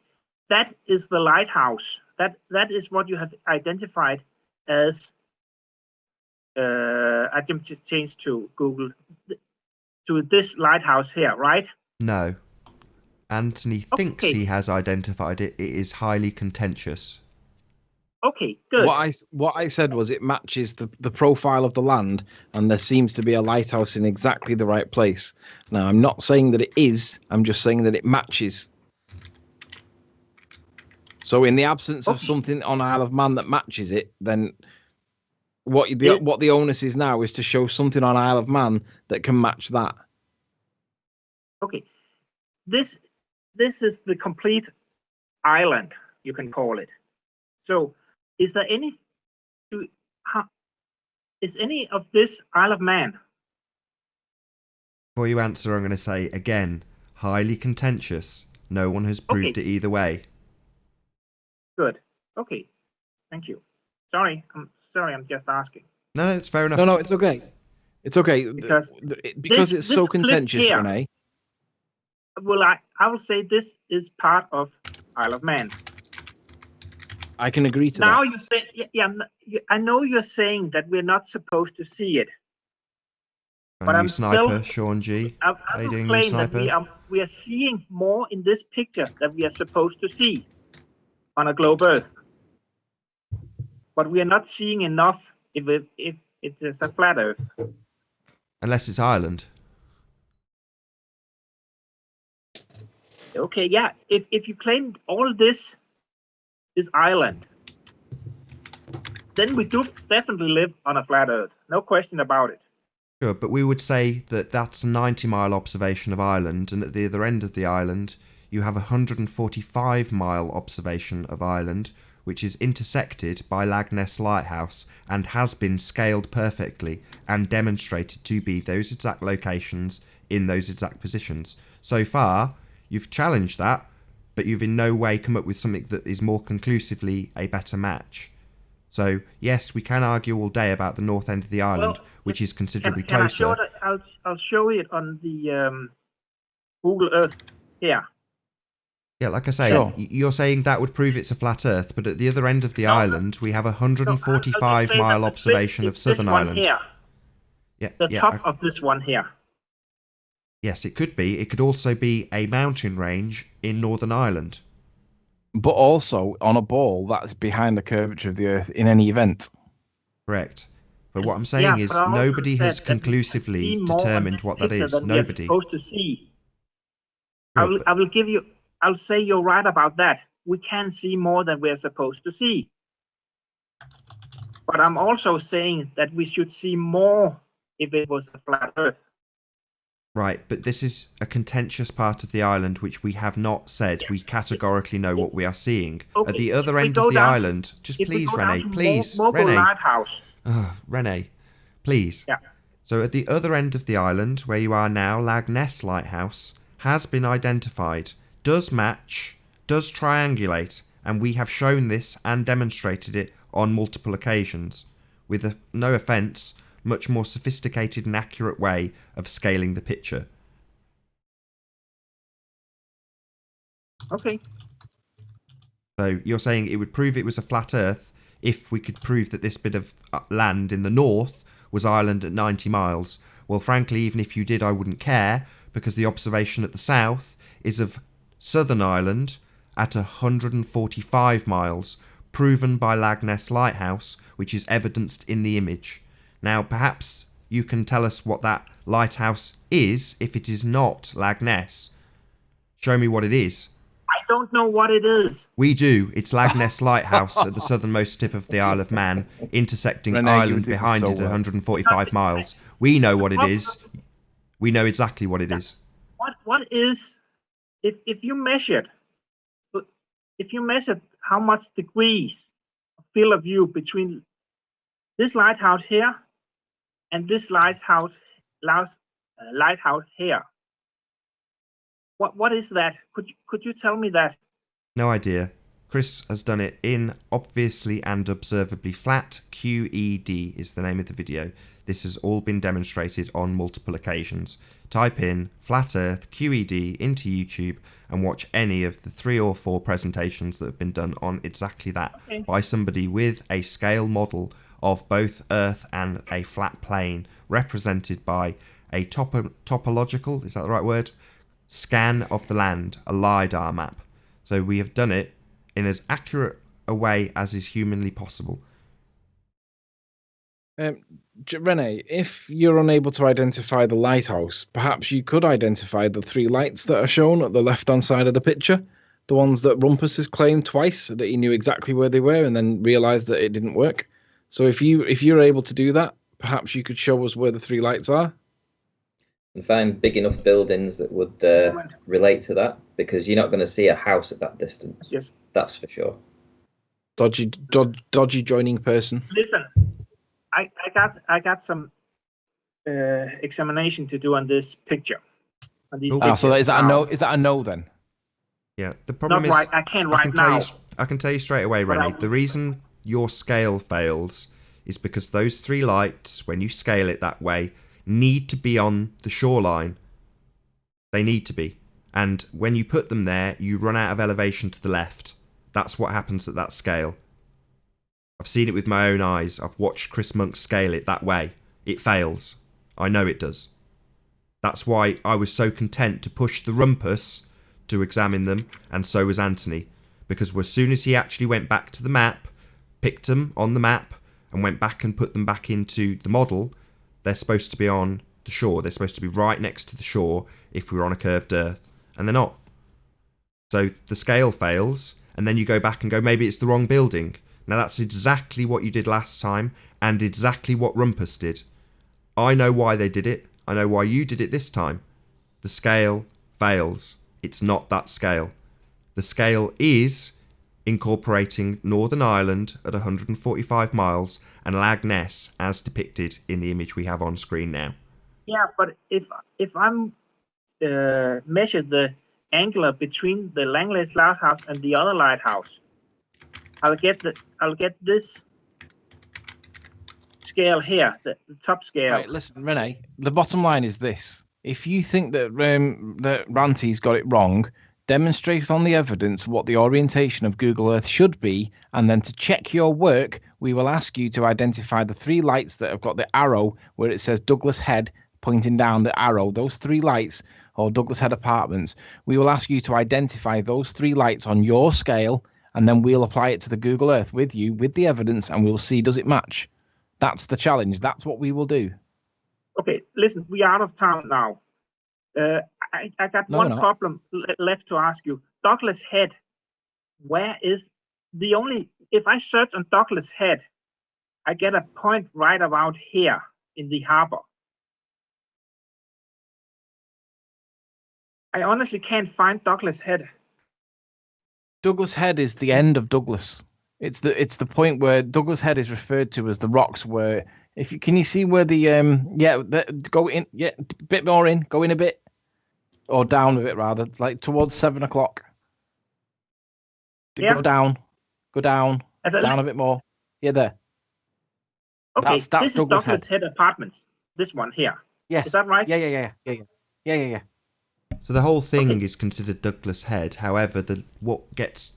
That is the lighthouse. That is what you have identified as. I can just change to Google to this lighthouse here, right? No. Anthony thinks he has identified it. It is highly contentious. Okay, good. What I said was it matches the profile of the land, and there seems to be a lighthouse in exactly the right place. Now, I'm not saying that it is. I'm just saying that it matches. So, in the absence of something on Isle of Man that matches it, then what the onus is now is to show something on Isle of Man that can match that. Okay, this is the complete island, you can call it. So, is there any of this Isle of Man? Before you answer, I'm going to say again, highly contentious. No one has proved it either way. Good. Okay. Thank you. Sorry, I'm just asking. No, it's fair enough. No, it's okay. It's okay because it's so contentious, here, Renee. Well, I will say this is part of Isle of Man. I can agree to now that. You say, I know you're saying that we're not supposed to see it. But I'm sniper, Sean G. I will claim that we are seeing more in this picture that we are supposed to see on a globe Earth. But we are not seeing enough if it is a flat Earth. Unless it's Ireland. Okay, yeah. If you claim all this is Ireland, then we do definitely live on a flat Earth. No question about it. Sure, but we would say that that's a 90-mile observation of Ireland, and at the other end of the island, you have a 145-mile observation of Ireland, which is intersected by Lagness Lighthouse and has been scaled perfectly and demonstrated to be those exact locations in those exact positions. So far, you've challenged that, but you've in no way come up with something that is more conclusively a better match. So, yes, we can argue all day about the north end of the island, which is considerably closer. I'll show it on the Google Earth here. Yeah, like I say, you're saying that would prove it's a flat Earth, but at the other end of the island, we have a 145-mile observation of Southern Ireland. Here. Yeah, the top of this one here. Yes, it could be. It could also be a mountain range in Northern Ireland. But also on a ball that's behind the curvature of the Earth in any event. Correct. But what I'm saying is nobody has conclusively determined what that is. Nobody. Supposed to see. I will give you. I'll say you're right about that. We can see more than we're supposed to see. But I'm also saying that we should see more if it was a flat Earth. Right, but this is a contentious part of the island which we have not said we categorically know what we are seeing. Okay, at the other end of the island, just please, Renee, please, Renee. Lighthouse. Renee, please. Yeah. So at the other end of the island, where you are now, Lagness Lighthouse has been identified, does match, does triangulate, and we have shown this and demonstrated it on multiple occasions, with no offence, much more sophisticated and accurate way of scaling the picture. Okay. So you're saying it would prove it was a flat Earth if we could prove that this bit of land in the north was Ireland at 90 miles. Well, frankly, even if you did, I wouldn't care, because the observation at the south is of Southern Ireland at 145 miles, proven by Lagness Lighthouse, which is evidenced in the image. Now, perhaps you can tell us what that lighthouse is if it is not Lagness. Show me what it is. I don't know what it is. We do. It's Lagness Lighthouse at the southernmost tip of the Isle of Man, intersecting Renee, Ireland behind it at 145 miles. We know what it is. We know exactly what it is. What is, if you measured, if you measured how much degrees of field of view between this lighthouse here and this lighthouse here, what is that? Could you tell me that? No idea. Chris has done it in obviously and observably flat. QED is the name of the video. This has all been demonstrated on multiple occasions. Type in flat earth QED into YouTube and watch any of the 3 or 4 presentations that have been done on exactly that by somebody with a scale model of both earth and a flat plane represented by a topological, is that the right word? Scan of the land, a LiDAR map. So we have done it in as accurate a way as is humanly possible. Rene, if you're unable to identify the lighthouse, perhaps you could identify the 3 lights that are shown at the left-hand side of the picture, the ones that Rumpus has claimed twice that he knew exactly where they were and then realised that it didn't work. So if you're able to do that, perhaps you could show us where the 3 lights are. And find big enough buildings that would relate to that, because you're not going to see a house at that distance. Yes. That's for sure. Dodgy joining person. Listen, I got some examination to do on this picture. On these So is that a no? Is that a no then? Yeah. The problem Not is, right. I can't right now. I can tell you straight away, Rennie. The reason your scale fails is because those 3 lights, when you scale it that way, need to be on the shoreline. They need to be. And when you put them there, you run out of elevation to the left. That's what happens at that scale. I've seen it with my own eyes. I've watched Chris Monk scale it that way. It fails. I know it does. That's why I was so content to push the Rumpus to examine them, and so was Anthony. Because as soon as he actually went back to the map, picked them on the map, and went back and put them back into the model, they're supposed to be on the shore. They're supposed to be right next to the shore if we're on a curved earth, and they're not. So the scale fails, and then you go back and go, maybe it's the wrong building. Now that's exactly what you did last time, and exactly what Rumpus did. I know why they did it. I know why you did it this time. The scale fails. It's not that scale. The scale is incorporating Northern Ireland at 145 miles and Lag Ness as depicted in the image we have on screen now. Yeah, but if I'm measure the angle between the Langley's lighthouse and the other lighthouse, I'll get this scale here, the top scale. Right, listen, Rene. The bottom line is this: if you think that Ranty's got it wrong, demonstrate on the evidence what the orientation of Google Earth should be, and then to check your work, we will ask you to identify the 3 lights that have got the arrow where it says Douglas Head pointing down the arrow. Those 3 lights, or Douglas Head Apartments, we will ask you to identify those 3 lights on your scale, and then we'll apply it to the Google Earth with you, with the evidence, and we'll see does it match. That's the challenge. That's what we will do. Okay, listen, we are out of time now. I got one problem left to ask you. Douglas Head, where is the only... If I search on Douglas Head, I get a point right around here in the harbor. I honestly can't find Douglas Head. Douglas Head is the end of Douglas. It's the point where Douglas Head is referred to as the rocks where... Can you see where the go in, a bit more in, go in a bit, or down a bit rather, like towards 7 o'clock. Yeah. Go down, down a bit more. Yeah, there. Okay, that's this Douglas is Douglas Head Apartments. This one here. Yes. Is that right? Yeah. So the whole thing is considered Douglas Head. However, what gets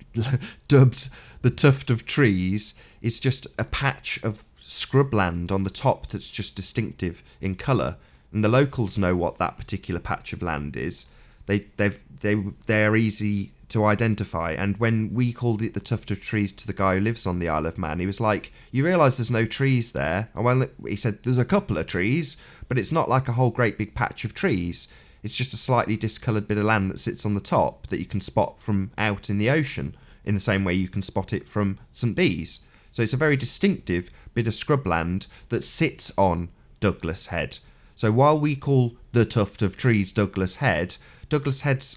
dubbed the tuft of trees is just a patch of scrubland on the top that's just distinctive in colour, and the locals know what that particular patch of land is. They're easy to identify, and when we called it the tuft of trees to the guy who lives on the Isle of Man, he was like, "You realise there's no trees there?" And when he said, "There's a couple of trees, but it's not like a whole great big patch of trees. It's just a slightly discoloured bit of land that sits on the top that you can spot from out in the ocean, in the same way you can spot it from St Bees." So it's a very distinctive bit of scrubland that sits on Douglas Head. So while we call the tuft of trees Douglas Head's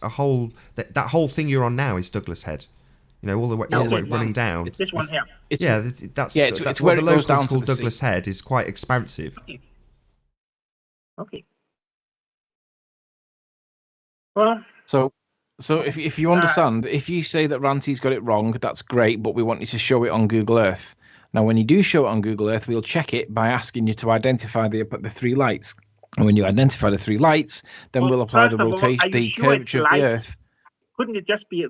a whole... That whole thing you're on now is Douglas Head. You know, all the way, No, all the way it's running down. It's this one here. It's, Yeah, that's it's what where the it goes locals down to call the Douglas sea. Head is quite expansive. Okay. Well, So if you understand, if you say that Ranty's got it wrong, that's great, but we want you to show it on Google Earth. Now, when you do show it on Google Earth, we'll check it by asking you to identify the 3 lights. And when you identify the 3 lights, then well, we'll apply first the of all, rotation, are you the sure it's curvature of the lights? Earth. Couldn't it just be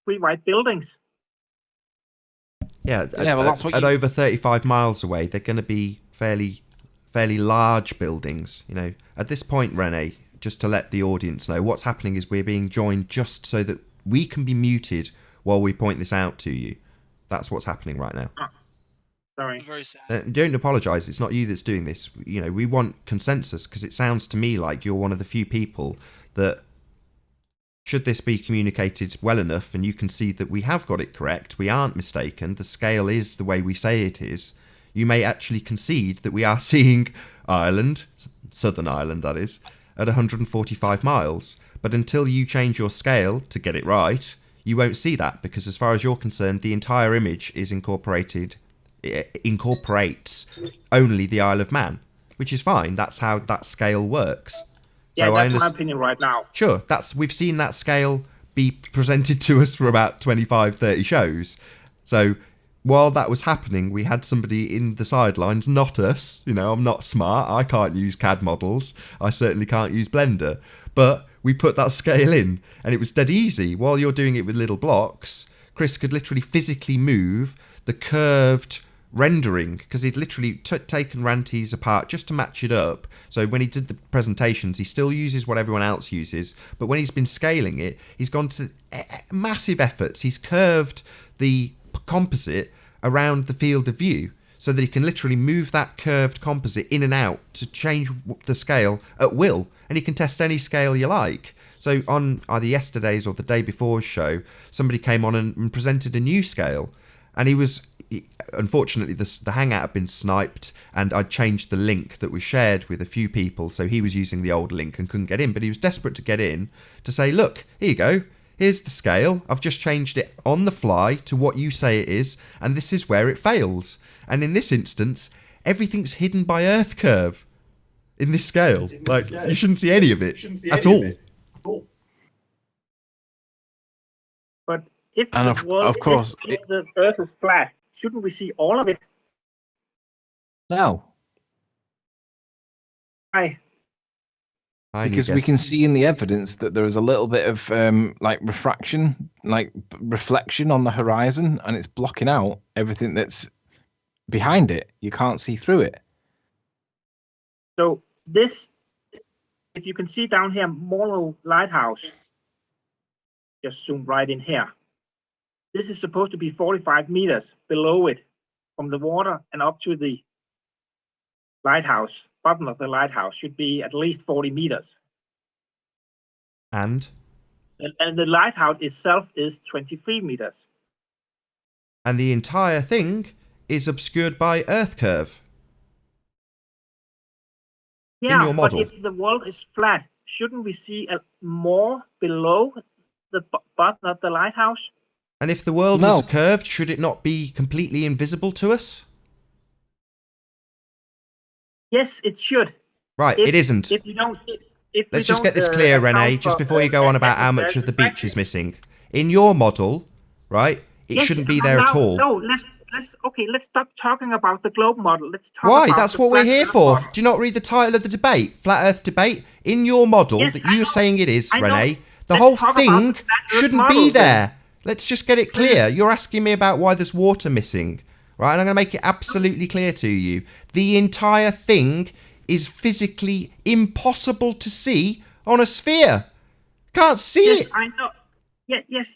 3 white buildings? Yeah, well, that's what at you- over 35 miles away, they're going to be fairly large buildings. You know, at this point, Rene, just to let the audience know, what's happening is we're being joined just so that we can be muted while we point this out to you. That's what's happening right now. Oh, sorry. Very sad. Don't apologise. It's not you that's doing this. You know, we want consensus because it sounds to me like you're one of the few people that, should this be communicated well enough and you can see that we have got it correct, we aren't mistaken, the scale is the way we say it is, you may actually concede that we are seeing Ireland, Southern Ireland that is, at 145 miles. But until you change your scale to get it right, you won't see that, because as far as you're concerned, the entire image is incorporates only the Isle of Man, which is fine. That's how that scale works. Yeah, So that's my opinion right now. Sure, we've seen that scale be presented to us for about 25, 30 shows. So while that was happening, we had somebody in the sidelines, not us. You know, I'm not smart. I can't use CAD models. I certainly can't use Blender. But we put that scale in, and it was dead easy. While you're doing it with little blocks, Chris could literally physically move the curved rendering, because he'd literally taken Ranty's apart just to match it up. So when he did the presentations, he still uses what everyone else uses, but when he's been scaling it, he's gone to massive efforts. He's curved the composite around the field of view so that he can literally move that curved composite in and out to change the scale at will, and he can test any scale you like. So on either yesterday's or the day before's show, somebody came on and presented a new scale, and unfortunately the hangout had been sniped, and I'd changed the link that was shared with a few people, so he was using the old link and couldn't get in, but he was desperate to get in to say, look, here you go, here's the scale, I've just changed it on the fly to what you say it is, and this is where it fails. And in this instance, everything's hidden by Earth curve in this scale. You shouldn't see any of it at all. But if And if the Earth is flat, shouldn't we see all of it? No. Why? Because we can see in the evidence that there is a little bit of refraction, reflection on the horizon, and it's blocking out everything that's behind it. You can't see through it. So this, if you can see down here, Morlo Lighthouse, just zoom right in here. This is supposed to be 45 meters below it from the water and up to the lighthouse. Bottom of the lighthouse should be at least 40 meters. And the lighthouse itself is 23 meters. And the entire thing is obscured by Earth curve. Yeah, in your model. But if the world is flat, shouldn't we see more below the bottom of the lighthouse? And if the world was curved, should it not be completely invisible to us? Yes, it should. Right, it isn't. If you don't, Let's just get this clear, Rene, just before you go on about how much of the beach is missing. In your model, right, it shouldn't be there at all. No, let's stop talking about the globe model. Let's talk Why? about That's the what we're flat here Earth for. model. Do you not read the title of the debate? Flat Earth debate? In your model that you're saying it is, Rene, the whole thing shouldn't be there. Let's just get it clear. You're asking me about why there's water missing, right? And I'm going to make it absolutely clear to you. The entire thing is physically impossible to see on a sphere. Can't see it. I know. Yes.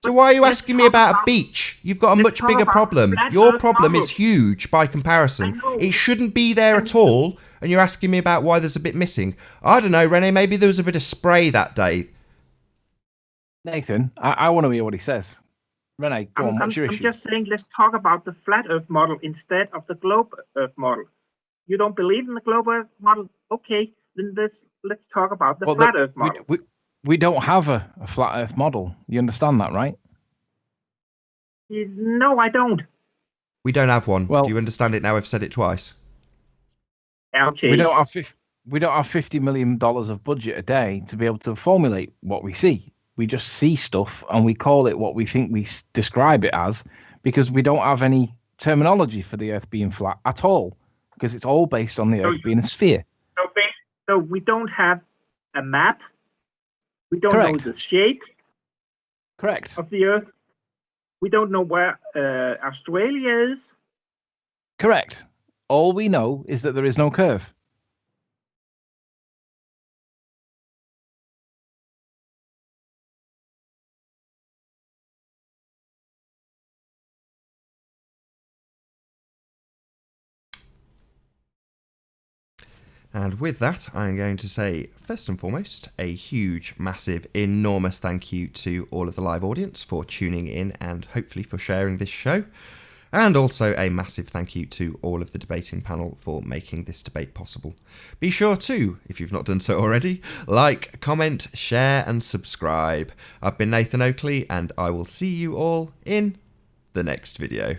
So why are you asking me about a beach? You've got a much bigger problem. Your problem is huge by comparison. It shouldn't be there at all, and you're asking me about why there's a bit missing. I don't know, Rene, maybe there was a bit of spray that day. Nathan, I want to hear what he says. Rene, go on, what's your issue? I'm just saying, let's talk about the flat Earth model instead of the globe Earth model. You don't believe in the globe Earth model? Okay, then let's talk about the flat Earth model. We don't have a flat Earth model. You understand that, right? No, I don't. We don't have one. Well- Do you understand it now? I've said it twice. Okay. We don't have $50 million of budget a day to be able to formulate what we see. We just see stuff and we call it what we think we describe it as, because we don't have any terminology for the Earth being flat at all, because it's all based on the Earth being a sphere. So we don't have a map. We don't Correct. know the shape Correct. of the Earth. We don't know where Australia is. Correct. All we know is that there is no curve. And with that, I'm going to say, first and foremost, a huge, massive, enormous thank you to all of the live audience for tuning in and hopefully for sharing this show. And also a massive thank you to all of the debating panel for making this debate possible. Be sure to, if you've not done so already, like, comment, share and subscribe. I've been Nathan Oakley and I will see you all in the next video.